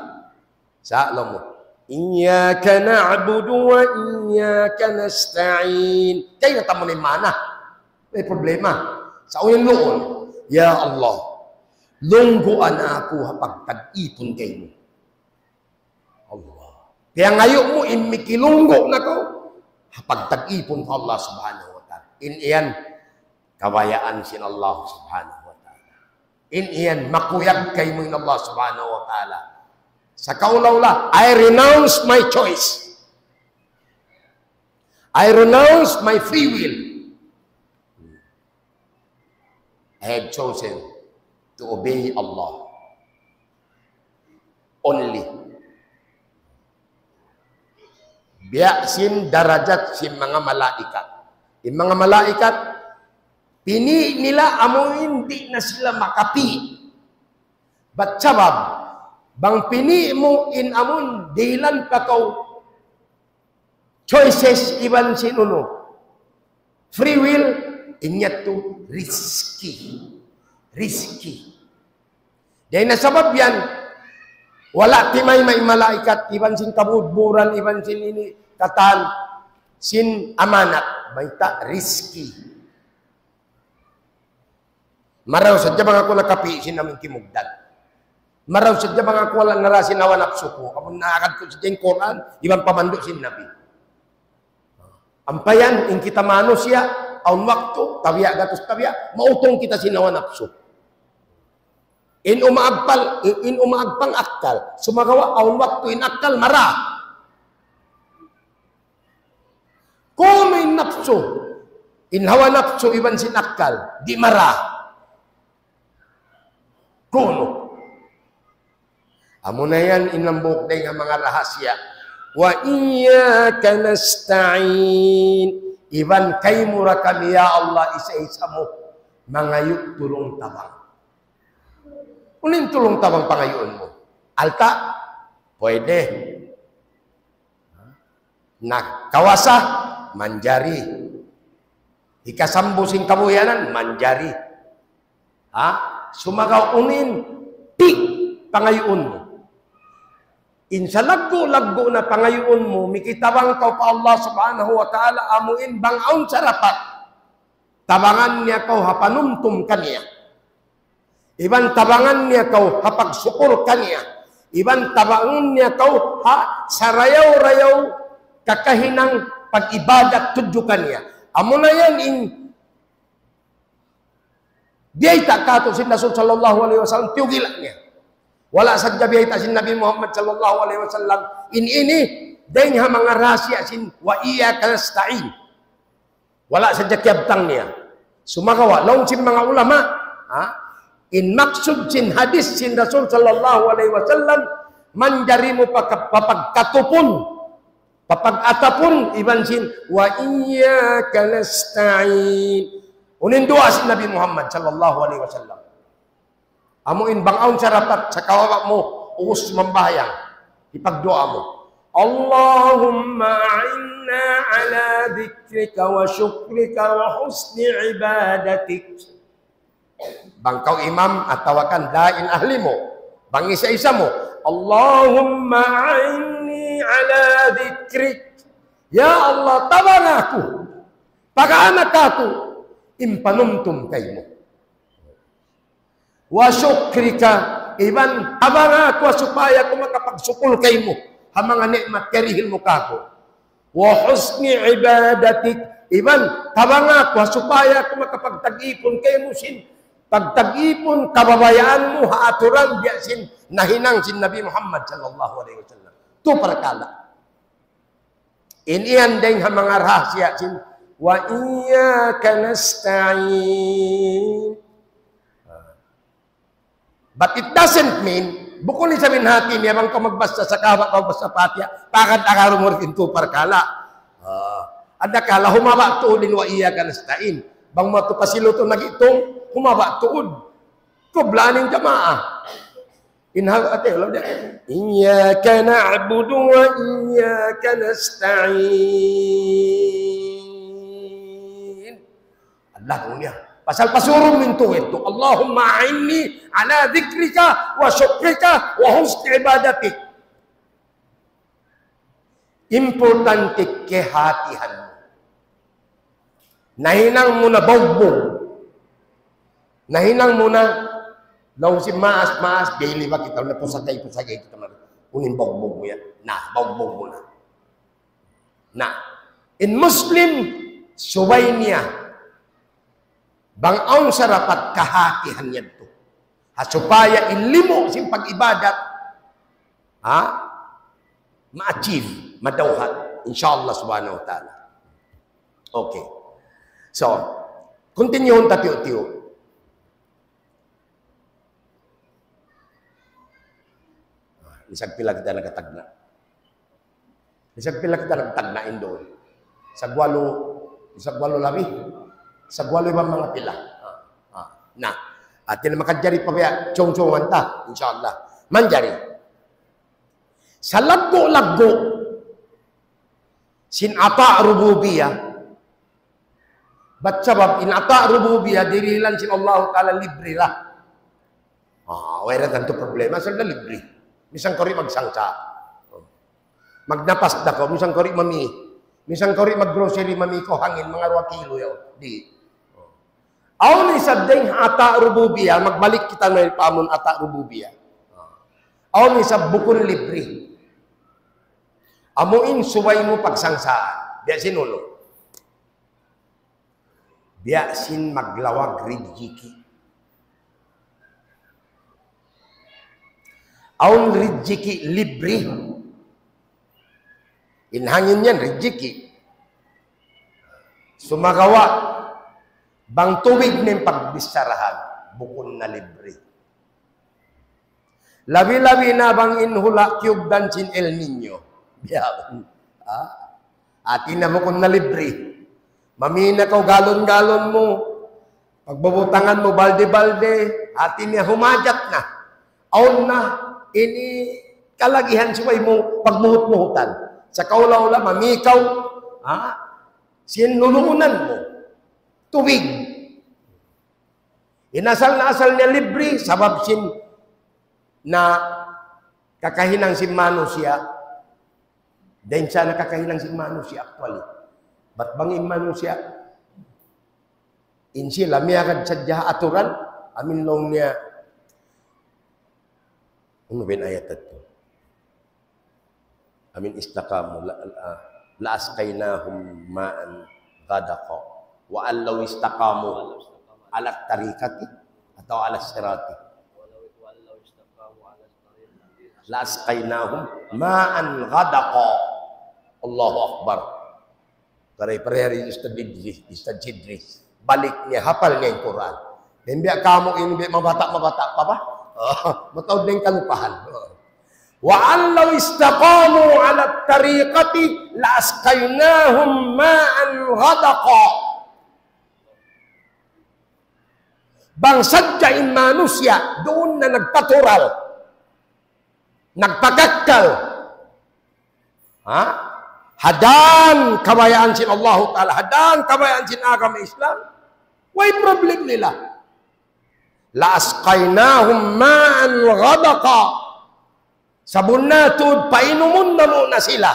Sa alam mo, Iyyaka na'budu wa iyyaka nasta'in. Kaya natamo ni mana. May problema. Sa uyang noon, Ya Allah, lungguan ako hapag tag-ipon kay mo. Allah. Kaya ngayon mo, imikilunggo na ko. Hapag tag-ipon sa Allah subhanahu wa ta'ala. Iyan, kawayaan sin Allah subhanahu wa ta'ala. Iyan, makuyag kay mo in Allah subhanahu wa ta'ala. Sa kaulaw-la, I renounce my choice. I renounce my free will. I have chosen to obey Allah. Only. Biya sin darajat sin mga malaikat. Yung mga malaikat, pini nila amo hindi na sila makapi. But sabab, bang pini mo in amon dilan pa kaw choices iban sinuno. Free will, inyat to risky. Risky. Dahil na sabab yan, wala timay may malaikat, iban sin kabudburan, iban sin ini, katan, sin amanat, baita risky. Maraw sadya mga ko nakapi, sin namin kimugdan. Maraw sadya mga ko wala narasin na wanapso ko, kapag nakakad ko sa Quran, iban pamando sin nabi. Ampayan, in kita mano siya, aun waktu, tabiya gatos tabiya, mautong kita sinawan napso. In umaagpang akal, sumagawa aun waktu in akal mara. Kung in napso, in hawa napso iban sin akal, di mara. Kuno. Amo na yan inambok day nga mga rahasya. Wa iyyaka nasta'in. Iban kay mura kami ya Allah isa-isa mo mangayot tulong tabang. Unin tulong tabang pangayon mo. Alta, pwede. Kawasa, manjari. Ikasambo sing kabuyanan, manjari. Sumagaw unin, pig pangayon mo. Insa laggo na pangayon mo, mikitabang kau pa Allah subhanahu wa ta'ala, amuin bangaon sa rapat. Tabangan niya kau hapanumtum kaniya. Iban tabangan niya kau hapagsukur kaniya. Iban tabangan niya kau sarayaw-rayaw kakahinang pag-ibadat tudyo kaniya. Amo na yan biyay takato si Rasul sallallahu alaihi wasallam tiyugila niya. Wala sa jabiyay ta sin Nabi Muhammad sallallahu alaihi wasallam ini dahin ha mga rasya sin wa iyyaka nasta'in. Wala sa jakyabtang niya. Sumagawa laung sin mga ulama in maksud sin hadis sin Rasul sallallahu alaihi wasallam manjari mo papagkatupon papag-atapon iban sin wa iyyaka nasta'in. Unin dua sin Nabi Muhammad sallallahu alaihi wasallam. Amuin bangaon sa rapat sa kawawak mo, uus mambayang. Ipagdoa mo. Allahumma a'inna ala dhikrika wa syukrika wa husni ibadatik. Bangkaw imam at tawakan dain ahli mo. Bang isa-isa mo. Allahumma a'inni ala dhikrik. Ya Allah, tabang aku. Pag-anak ako. Impanumtum kayo mo. Wa syukrika. Iban, tabang ako supaya ko makapagsukul kayo mo. Hamang nikmat karihil mo kako. Wa husni ibadatik. Iban, tabang ako supaya ko makapagtag-ipon kayo mo sin. Pagtag-ipon, kababayaan mo, haaturan, biyasin, nahinang sin Nabi Muhammad sallallahu alaihi wasallam. Ito parakala. Iniyan din ang mga rahasya sin, wa iyyaka nasta'in. But it doesn't mean, bukod ni sabihin hati niya, bang ka magbasta sa kawa, magbasta patya, pakad akaro mo rin ito parakala. Adakala, humaba tuulin wa iyyaka nasta'in. Bang matupasilo ito nag-itong, humaba tuod. Kublaning jamaah. Inhag alam dia. Iyyaka na'budu wa iyyaka nasta'in. Allah niya. Pasal pasurong minto ito. Allahumma a'inni ala dhikrika wa syukrika wa husni ibadatik. Importante kehatihan mo. Nahinang mo na bawbog. Nahinang mo na, daw si maas, daily ba kita, na pusagay kita man. Unin bawbog mo yan. Bawbog mo na. In Muslim, subay niya, bangaw sa rapat kahatihan yan to. Supaya ilimo sin pag-ibadat, ma-achieve, madawhat, inshallah subhanahu wa ta'ala. Okay. So, continue on tatiyo-tiyo. Isang pila kita nagkatagna. Isang pila kita nagtagnain doon. Isagwalo labi. Sagwalo ibang mga pila. At yun makadjari pa ba, chong-chongan ta, inshallah. Manjari. Sa laggo-laggo, sinata rububiyah, ba't sabab, inata rububiyah, dirilan sin Allah ta'ala libre lah. Wala ganito problema, sila libre. Misang kori magsangsa. Magnapas na ko, misang kori mami. Misang kori mag-grocery mami ko, hangin, mga 2 kilo yun. Di. Aw ni sabdeng ata rububiyah, magbalik kita may pamon ata rububiyah. Aw ni sab bukon libre. Amuin suway mo pagsangsaan. Biya sinulo. Biya sin maglawag ridjiki. Aun ridjiki libre. Inhangin yan, ridjiki. Sumagawa, bang tuwig ng pagbisarahan, bukon na libre. Labi-labi na bang inhula kyugdan sin El Niño. Atin na bukon na libre. Mamina ka galon-galon mo. Pagbabutangan mo, balde-balde. Atin niya humajat na. Aun na. Ini kalagihan suway mo pagmuhut-muhutan. Sa kaula-ula, mamikaw, sinulungunan mo. Tuwig. Inasal na asal niya libre, sabab sin na kakahinang si Mano siya. Dahil siya nakakahinang si Mano siya actually. Ba't bangin Mano siya? Insi lamiyagad sadya aturan, amin long niya. Ano ba yung ayat ito? Amin istakamu la'askaynahum ma'an ghadaqa wa allaw istakamu ala tariqati atau ala sirati la'askaynahum ma'an ghadaqa. Allahu Akbar. Pare-pare Ustad Idris. Balik niya, hafal niya yung Quran. Hindi kamu ini mabata-mabata pa ba? Matawad na yung kalupahan. Wa allaw istaqamu ala tariqati la'askaynahum ma'an ghadaqa. Bangsadyain manusia, doon na nagpatural, nagpagakal. Hadang kabayaan sin Allah Ta'ala, hadang kabayaan sin agama Islam, way problem nila. La asqaynahum ma'an ghadaqa. Sabon natod, painumun na muna sila.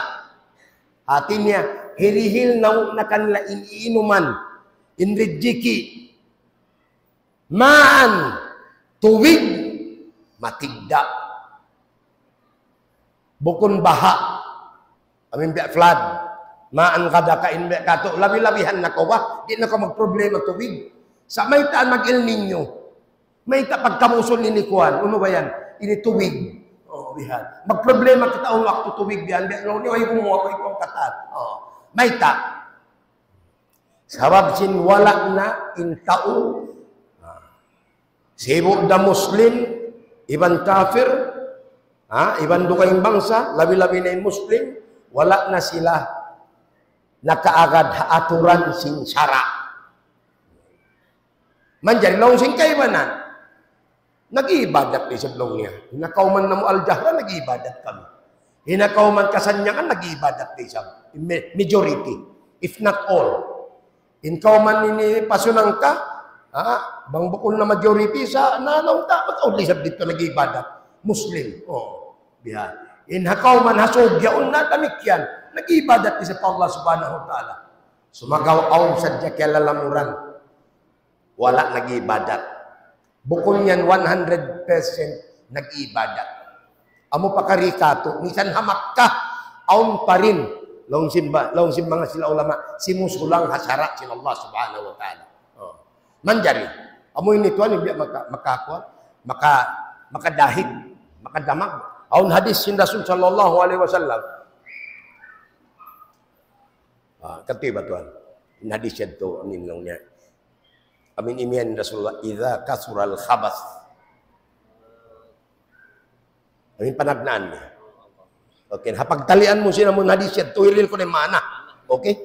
Atin niya, hirihil na kanila iniinuman, inridjiki, maan, tuwig, matigda. Bukon baha, amin biya flood, maan kada kain biya kato, labi-labihan na ko ba? Di na ko magproblema tubig. Sa may taan mag-El Niño, may pagkamuson ni Kuan, ano ba yan? Ini tubig. Oh, bihan. Magproblema kita ang waktu tubig bihan, bihan, no, ay kumuha ko itong kataan. Oh, may ta. Sabab sin wala na intao. Sibuk da Muslim, iban kafir, iban dukayong bangsa, labi-labi na yung Muslim, wala na sila nakaagad aturan sing syara. Manjari long sing kaibanan, nag-iibadat ni sa blong niya. Hinakauman na mo al-jahra, nag-iibadat kami. Hinakauman kasanyangan, nag-iibadat ni sa majority, if not all. Hinkauman ni pasunang ka, bang bukol na majority sa nanong dapat o lisab dito nag-ibadat Muslim. Oh, bihan. Inhakaw man hasogyaon na tamikyan, nag-ibadat ni sa Allah subhanahu wa ta'ala. Sumagaw aon sa kaya lalamuran. Wala nag-ibadat. Bukol yan 100% nag-ibadat. Amo pa karikato, minsan hamak ka, aon pa rin. Long simba nga sila ulama, simusulang hasara sila Allah subhanahu wa ta'ala. Manjari, amoy nito ano biya makadahig, makadamag. Aun hadis sin Rasul sallallahu alaihi wasallam. Katiba tuan. In hadis ito amin lang niya. Amin imian Rasulullah idza kasural khabas. Amin panagnaan niya. Okay, hapagtalian mo sila mo hadis ito ilil ko ni mana. Okay?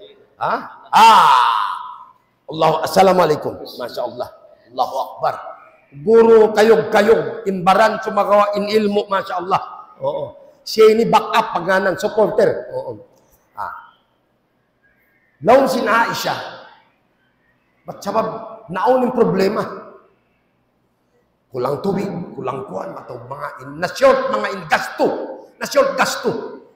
Assalamualaikum. Masya Allah. Allahu Akbar. Guru kayog-kayog. Imbaran sumagawa in ilmu. Masya Allah. Oo. Siya ini back up pagganan. Supporter. Oo. Laon sin Aisha. Ba't sabab naon yung problema? Kulang tubig. Kulang kuhan. Matog mga na-short mga gasto. Na-short gasto.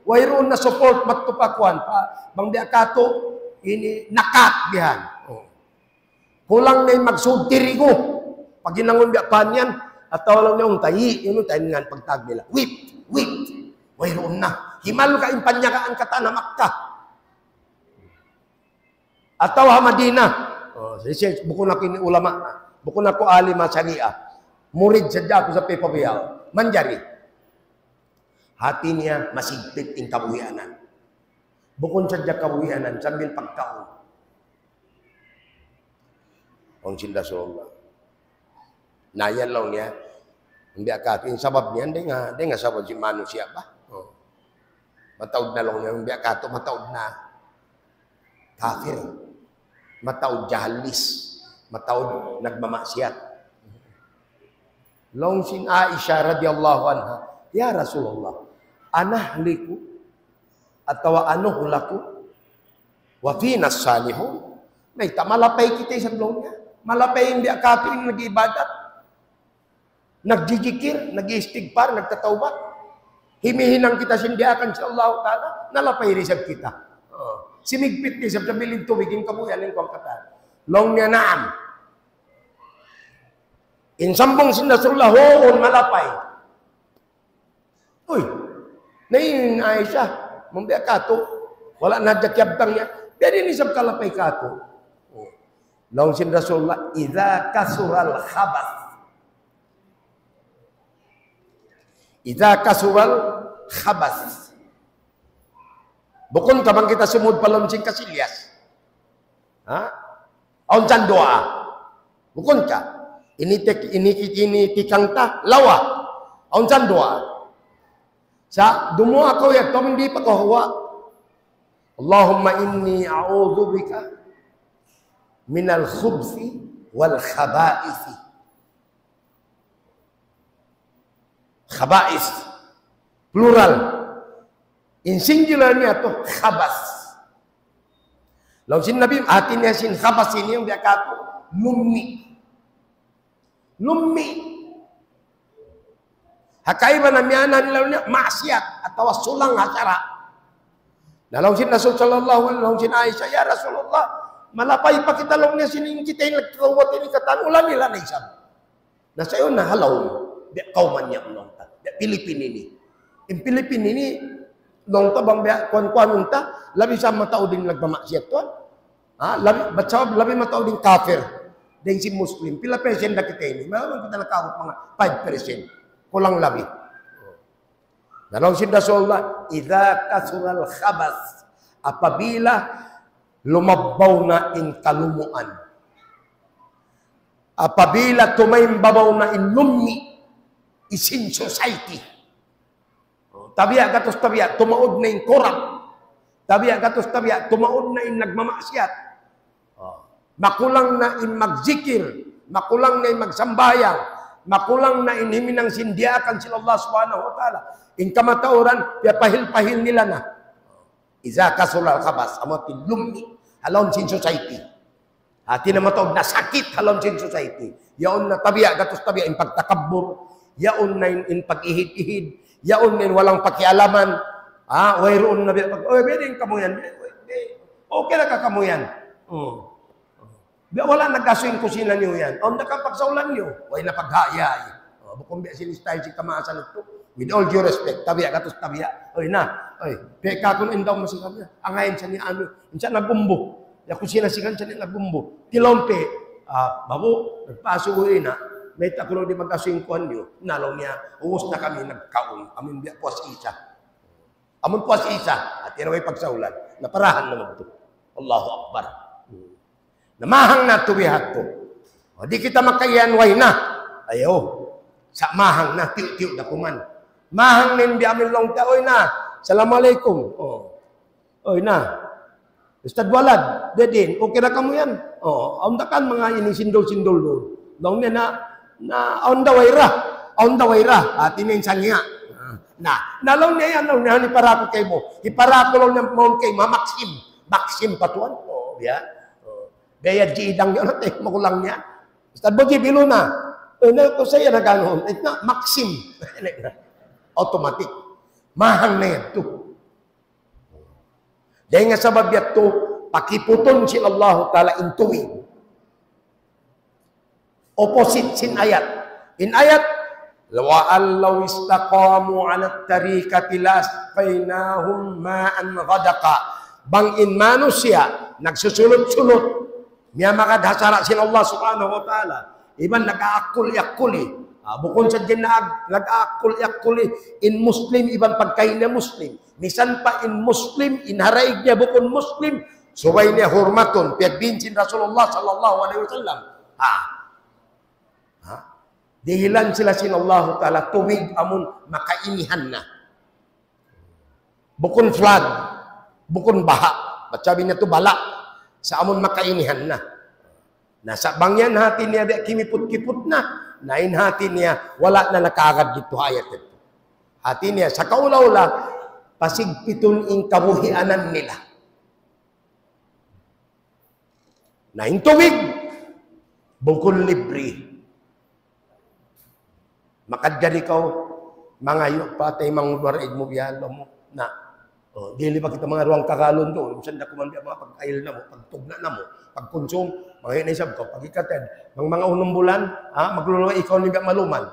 Wayroon na support matupakuan. Bang di akato ini nakat bihan. Oo. Kulang na yung magsudtiri ko. Pag ginangon biya panyan, at tawalang na yung tayi, yun yung tayo nga pagtag nila. Whip. Wayroon na. Himal ka yung panyagaan ka tanamak ka. At tawa Madina. Bukon na kini ulama. Bukon na ko alima syariah. Murid sadya ko sa pepabiyaw. Manjari. Hati niya masigpit yung kabuhianan. Bukon sadya kabuhianan, sambil pagkaon. Ang sinda sa Allah. Nayan lang niya. Hindi akato. Yung sabab niya, hindi nga sabab si manusia ba? Oh. Mataod na lang niya. Hindi akato, mataod na. Kafir. Mataod jahalis. Mataod nagmamasyat. Long sin Aisha radiyallahu anha. Ya Rasulullah. Anahliku. Atawa anuhulaku. Wa finas salihun. May malapay kita sa blong niya. Malapay hindi akapiling nag-ibadat. Nagjijikir, nag-istighfar, nagtatawbat. Himihinang kita sindiakan sa Allah Ta'ala, nalapay risab kita. Simigpit ni sa bilin tubigin kabuyan ng kongkatan. Long niya naam. Insambong sinasrullah, hoon malapay. Uy, nain Aisha, mambiya kato, wala na jakyabtang niya, pero nisab kalapay kato. Long sin Rasulullah, idza kasural khabas. Idza kasural khabas. Bukon ka bang kita sumud palom sing kasilyas. Aun can doa. Bukon ka. Ini tikang ta lawa. Aun can doa. Sa dumua ko ya to hindi pa ko huwa. Allahumma inni a'udzubika minal khubthi wal khaba'isi. Khaba'is. Plural. In singular niya to khabas. Lalu sin Nabi atin niya sin khabas ini yung dia kata lummi. Lummi. Hakaiba na miyana nila niya maksiat atau sulang hasara. Lalu sin Rasul sallallahu alaihi wasallam sin Aisyah, ya Rasulullah, malapay pa kita long niya sining kita yung nagkawat ini katan ulan nila na isang. Na sayo na halaw biya kauman niya ulong ta. Biya Pilipin ini. In Pilipin ini long ta bang biya kuan-kuan unta labi sa matao din nagmamaksiat tuan. Labi matao din kafir. Din si Muslim. Pila persen na kita ini. Mayroon kita nakawat mga 5%. Kulang labi. Dalam si Rasulullah, idza kasural khabas, apabila lumabaw na in kalumuan, apabila tumaimbabaw na in lummi, isin society, tabiya katos tabiya, tumaod na in korap, tabiya katos tabiya, tumaod na in nagmamasyat, makulang na in magzikir, makulang na in magsambayang, makulang na in himinang sindiakan sila Allah subhanahu wa ta'ala. In kamatauran, pahil-pahil nila na. Iza kasulal khabas, amatin lumni, halon sin society. Hati na mataog na sakit halon sin society. Yaon na tabiya, gatos tabiya, in pagtakabur, yaon na in pag-ihid-ihid, yaon na in walang pakialaman, wayroon na biya, pwede yung kamuyan, okay na ka kamuyan. Wala nagkasuing kusina niyo yan. O nakapagsaulan niyo, way na paghaya. Bukong biya sinistay si kamaasan ito. With all due respect, tabiya katos tabiya. Oy na, oy, peka kun indaw mo siya niya. Angayin siya ni ano, siya nagumbo. Ya kusina siya niya nagumbo. Tilompe, babo, nagpaso uwi na. May takulo di magkasuing kuhan niyo. Nalaw niya, uwas na kami nagkaon. Amin biya puas isa. Amin puas isa. At yan way pagsaulan. Naparahan naman ito. Allahu Akbar. Namahang na tuwihat to. O di kita makayan way na. Ayaw. Sa mahang na, tiyo-tiyo na kuman. Mahang nin di amin long ta. Oy na, Assalamualaikum. Oy na. Ustad walad, dedin, okay na kamo yan. Aundakan mga ini sindol-sindol doon. Long niya na on the way ra. At ining sangya. Nalong niya yan, long niya, iparako kay mo. Iparako lang niya mo kay Maxim. Maxim patuan. Biya. Biya jidang yun, magulang niya. Ustad boji, bilo na. Ko saya na ganoon. Ito na, Maxim. Automatic. Mahang na yan ito. Dahil nga sabab yan ito, pakiputon si Allah Ta'ala intuwi. Opposite sin ayat. In ayat, وَأَنْ لَوْ اسْتَقَامُوا عَلَى الطَّرِيقَةِ لَأَسْقَيْنَاهُمْ مَاءً غَدَقًا. Bangin manusia, nagsusulot-sulot. Miya makadhasara sin Allah Subhanahu wa Ta'ala. Iban nag-aakul-yakuli. Bukod sa dyan nag-aakul-yakuli. In Muslim, iban pagkain na Muslim. Misan pa in Muslim, inharaig niya bukod Muslim. Suway niya hurmatun. Piyagbinsin Rasulullah sallallahu alaihi wasallam. Dihilan sila sin Allah Ta'ala. Tuwig amun makainihan na. Bukod flood. Bukod baha. Sabi niya to bala. Sa amun makainihan na. Nasa bangyan hati niya, kimiput-kiput na. Nain hati niya, wala na nakagad dito ayat ito. Hati niya, sa kaula-ula, pasigpitun in kabuhianan nila. Nain tuwig, bukol libre. Makadyan ikaw, mga yu, patay mga luwaraig mo, biyalo mo, na, dili pa kita mga ruang kakalon doon, sanda kumandi mga pag-ail na mo, pagtugna na mo, pagkonsum, mga inaisab ko, pag-ikatid, mga unong bulan, maglulunga ikaw ni maluman.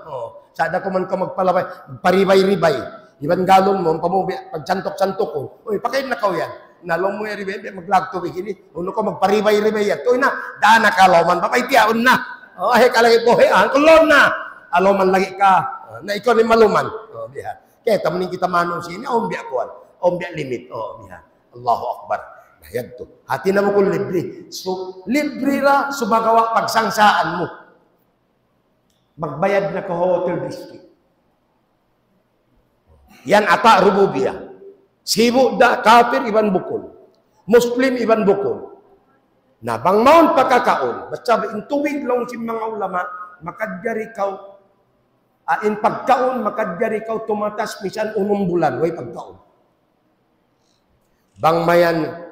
Sada ko man ka magpalabay, paribay-ribay. Iban galon mo, pamubi, pagsantok-santok ko, uy, pakain na kaw yan. Nalong mo yung ribay, maglagtubig ini, uno ko magparibay-ribay yan. Uy na, daan na ka, lauman, papaytiyaon na. Ay, kalagi po, kulon na. Aloman lagi ka, na ikaw ni maluman. Kaya tamunin kita manong sini, ombiak kuwan, ombiak limit. Allahu Akbar. Yan to. Hati na mo kung libre. So, libre ra, sumagawa pagsangsaan mo. Magbayad na ka hotel district. Yan ata rububiyah. Sibu da kafir iban bukol. Muslim iban bukol. Na bang maon pagkakaon. Basta intuwig lang si mga ulama, makadgari kaw In pagkaon, makadjari ka tumatas, misan 1 bulan, way pagkaon. Bang mayan,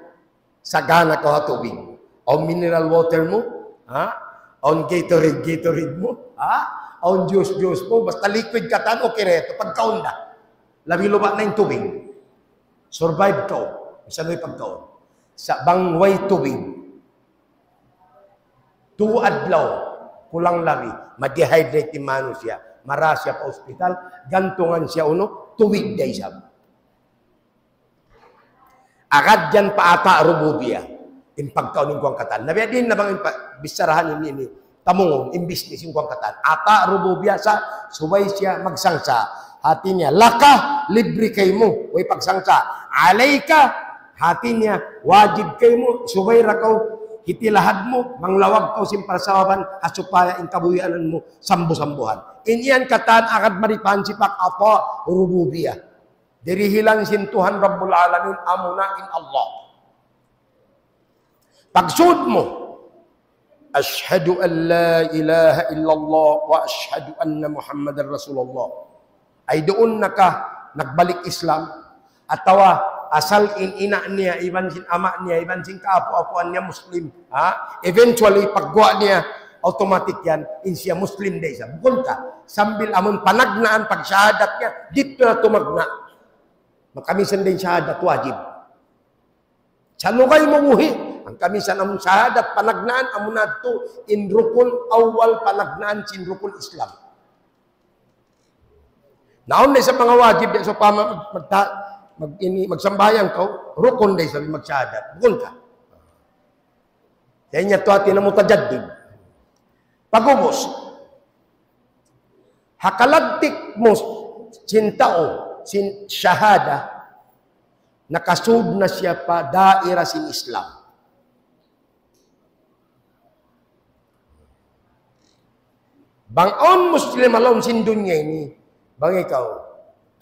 sagana ka tubig. O mineral water mo, ha? O Gatorade mo, ha? O juice mo, basta liquid ka tan, okay na ito, pagkaon na. Labi luba na yung tubig. Survive ka. Misan way pagkaon. Sa bang way tubig, 2 adlaw, kulang labi, ma-dehydrate yung mano siya. Mara siya pa ospital, gantungan siya tuwid day siya. Agad dyan pa ata rububia. In pagkaon yung kuwang katan. Nabiya din na bang bisarahan ini tamungong, in business yung kuwang katan. Ata rububia sa subay siya magsangsa. Hati niya, laka, libre kay mo. Way pagsangsa. Alay ka, hati niya, wajib kay mo. Subay rakaw, hitilahad mo, manglawag ka simparsawaban, asupaya in kabuyanan mo, sambu-sambuhan. Inyan katan akad maripan si pak apa rububiyah. Dirihilan sintuhan Rabbul Alamin amuna in Allah. Pagsud mo, ashhadu an la ilaha illallah wa ashhadu anna Muhammadar Rasulullah. Ay doon nagbalik Islam atawa asal ina niya, iban sin ama niya, iban sin kaapo-apuan niya Muslim. Ha? Eventually, paggawa niya, automatic yan, in siya Muslim day siya. Bukod ka, sambil amon panagnaan, pag syahadat niya, dito na tumagna. Makamisan din syahadat, wajib. Sa lugay mamuhi, ang kamisan amon syahadat, panagnaan, amon na ito, in rukun awal panagnaan, sin rukun Islam. Naon na sa mga wajib, so magsambayang ka, rukun day sabi magsyahadat. Bukod ka. Kaya niya ito atin na mutajaddid. Pagubos. Hakalagtik mo sintao, syahada, nakasud na siya pa daira sin Islam. Bangon Muslim alon sin dunya ini, bang ikaw,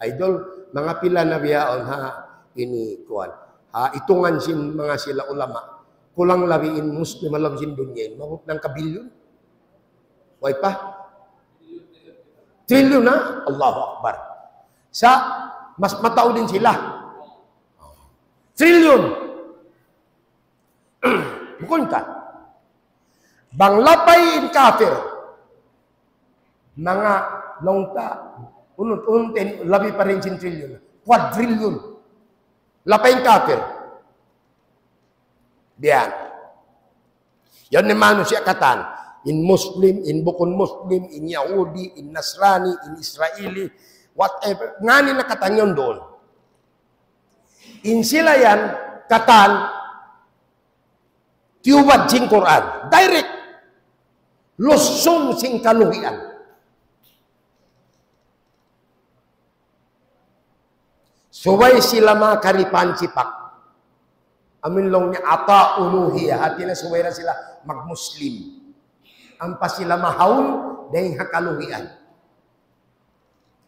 idol, mga pila na biyaon ha, ini kuan. Ha, itungan sin mga sila ulama. Kulang labiin Muslim alam sin dunya, mahut ng kabilyon. Way pa? Trilyon na? Allahu Akbar. Sa, mas matao din sila. Trilyon. Bukod ka. Banglapay in kafir. Mga longta, unut-unten, labi pa rin sin trilyon. Quadrilyon. Lapay in kafir. Biyan. Yan naman siya katan. In Muslim, in Bukun Muslim, in Yahudi, in Nasrani, in Israeli, whatever. Ngani na katan yun doon. In sila yan, katan, tiwad sing Quran. Direct. Lusong sing kaluhian. Subay sila mga karipan sipak. Amin long niya ata uluhiya. Hati na subay na sila mag-Muslim. Ang pa sila mahaul dahil hakaluhian.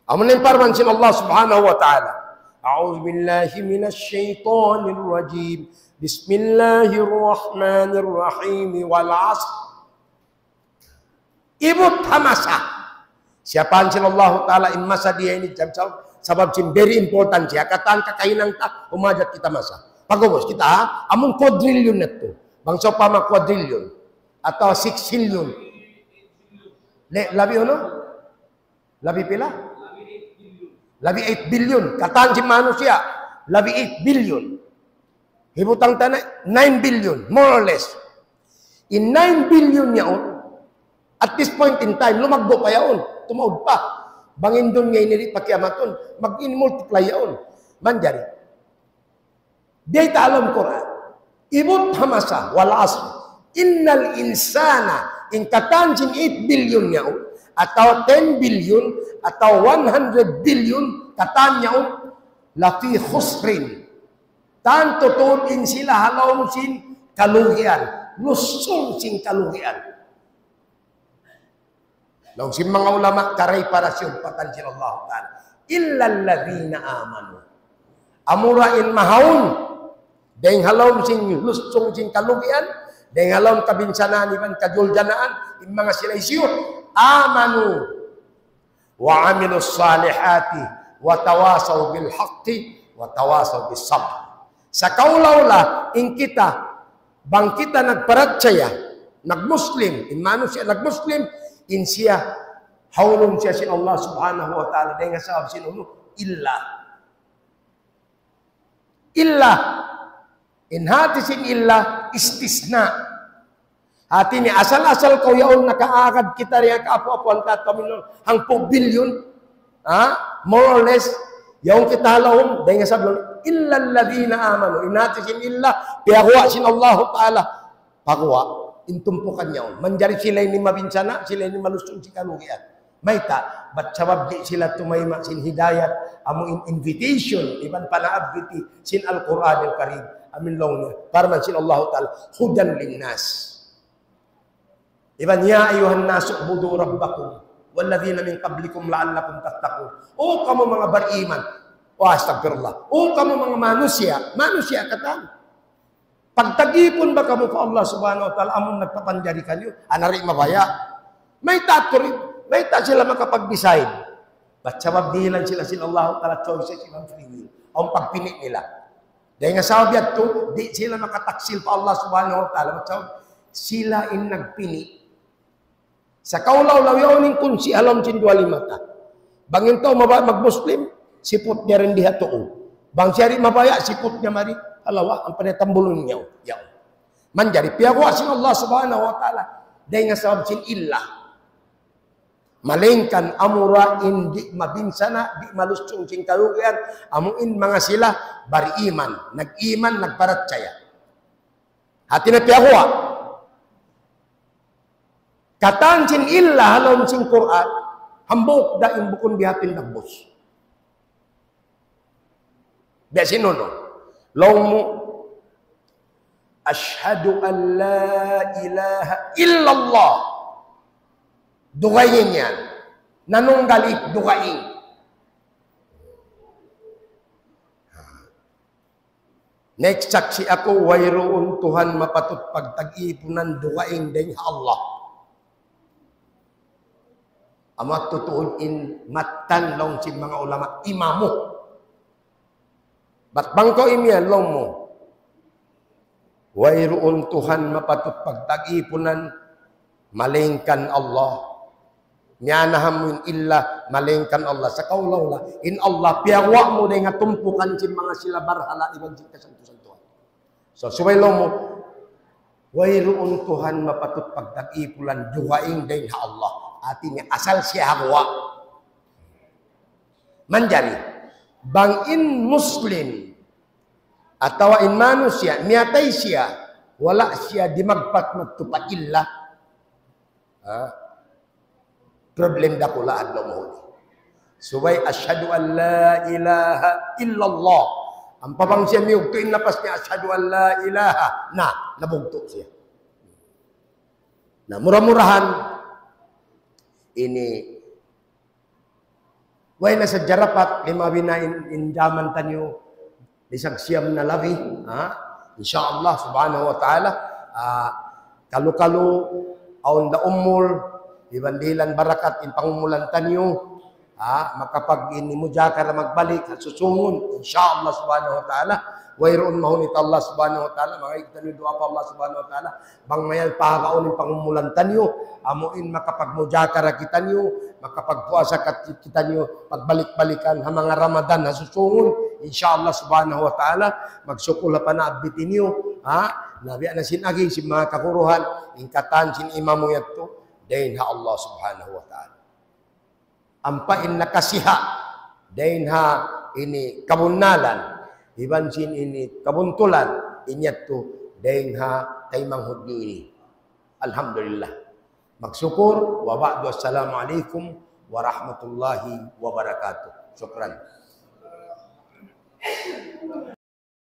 Amun yung parman sin Allah subhanahu wa ta'ala. A'udhu billahi minash shaitanir rajim. Bismillahirrahmanirrahim. Wal asr. Ibut hamasa. Siapaan sin Allah ta'ala in masa dia ini sabab sin very important siya. Kataan kakainang ta, umajat kita masa. Pagubos kita ha, amun quadrillion na to. Bangsa pa mga quadrillion. Atau 6 trillion. Labi ano? Labi pila? Labi 8 billion. Kataan si manusia. Labi 8 billion. Hibutang tanay, 9 billion. More or less. In 9 billion yaon, at this point in time, lumagbo pa yaon. Tumaod pa. Bangin doon ngayon nili pakiamaton. Mag-in-multiply yaon. Manjari. Di alam Quran. Ibut hamasa wal asr. Innal insana in katanjin 8 billion yaon atau 10 billion atau 100 billion katan yaon lafi khusrin. Tanto tutin sila halaw sin kaluhian, lusong sin kaluhian. Law sin mga ulama karay para siyang patanjin Allah ta'ala. Illa alladhina amanu. Amurain mahaun. Dahil halaw sin lusong sin kaluhian. Dengan alam kabinsanan iban kajuljanaan in mga sila isyo amanu wa 'amilus salihati wa tawasaw bil haqqi wa tawasaw bis sabr. Sa kaulaw in kita bang kita nagpercaya nagmuslim in manusia nagmuslim in siya hawlon siya sin Allah subhanahu wa ta'ala dahil nga sahab sin illa in hati sin illa istisna hati ni asal-asal kau yaon nakaagad kita rin kaapo-apuan tatamin hang po billion more or less yaon kita halawon dahil nga sabi illa alladhina amanu in hati sin illa piyakuha sin Allah ta'ala pakuha intumpukan yaon manjari sila ini mabinsana sila ini malusong si kalugian maita bat sabab di sila tumayma sin hidayat amo invitation iban panaabgiti sin Al-Quran al-Karim amin lawnya parman sin Allah ta'ala hudan linnas iban ya ayuhan nasu budu rabbakum walladhina min qablikum la'allakum tattaqun o kamu mga beriman astagfirullah o kamu mga manusia katan pagtagipon ba kamu ka Allah subhanahu wa ta'ala among nagpapanjari kanyo anari mabaya may taturin may ta sila makapag-decide ba't sabab dihilan sila Allah ta'ala choices silang free will ang pagpinit nila dahil nga sabi at to di sila makataksil pa Allah subhanahu wa ta'ala ba't sabab sila in nagpini sa kaulaw-law yawning kun si alam sin duwali mata bangin to mag-Muslim sipot niya rin diha to bang siya rin mabaya sipot niya mari alawa ang panatambulong niya manjari piyakuha sin Allah subhanahu wa ta'ala dahil nga sabab sin illa malingkan amura indi mabinsana di malusong sin kalugian amuin mga sila bariman nag-iman nagparacaya hati na piyakuha katan sin illa halom sin Quran hambok da imbukon bihatin nagbos biya sinuno long mo ashhadu an la ilaha illallah dugayin yan nanunggalit dugayin next saksi ako wayroon Tuhan mapatut pagtag-ipunan dugayin din Allah amat tutuunin matan long sin mga ulama imamo bat bangko imian long mo wayroon Tuhan mapatut pagtag-ipunan malingkan Allah nyanahamun illa malingkan Allah sa kaulaw in Allah piyawa mo day nga tumpukan sin mga sila barhala iban sin kasanto-santuan so suwaylo mo wayroon Tuhan mapatut pagtag-ipunan duwaing day ha Allah atinya asal siya hawa manjari bang in Muslim atau in manusia niatay siya wala siya di magpat magtupa illa problem dakula adlaw mo subay asyhadu an la ilaha illallah ang pabang siya miyugtuin lapas niya asyhadu an la ilaha nabugto siya na murah-murahan ini way na sa jarapat lima binain indaman tanyo isang siyam na labi insyaallah subhanahu wa ta'ala kalu-kalu aon da umul ibandilan barakat in pangumulan tanyo makapag ini mujakar magbalik at susungon insyaallah subhanahu wa ta'ala wayroon mahunit Allah subhanahu wa ta'ala makikita niyo doa pa Allah subhanahu wa ta'ala bang mayal pahakaon in pangumulan tanyo amuin makapag mujakar kita niyo makapagpuasa kita niyo pagbalik-balikan ha mga Ramadan na susungon insyaallah subhanahu wa ta'ala magsukula pa na abitin niyo nabi na sinagi si mga kakuruhan ingkatan sin imamo yato dahin ha Allah subhanahu wa ta'ala ampain nakasiha dahin ha ini kabunalan iban sin ini kabuntulan inyato dahin ha taymang hudyo ini alhamdulillah magsyukur wa ba'du assalamu alaikum warahmatullahi wabarakatuh syukran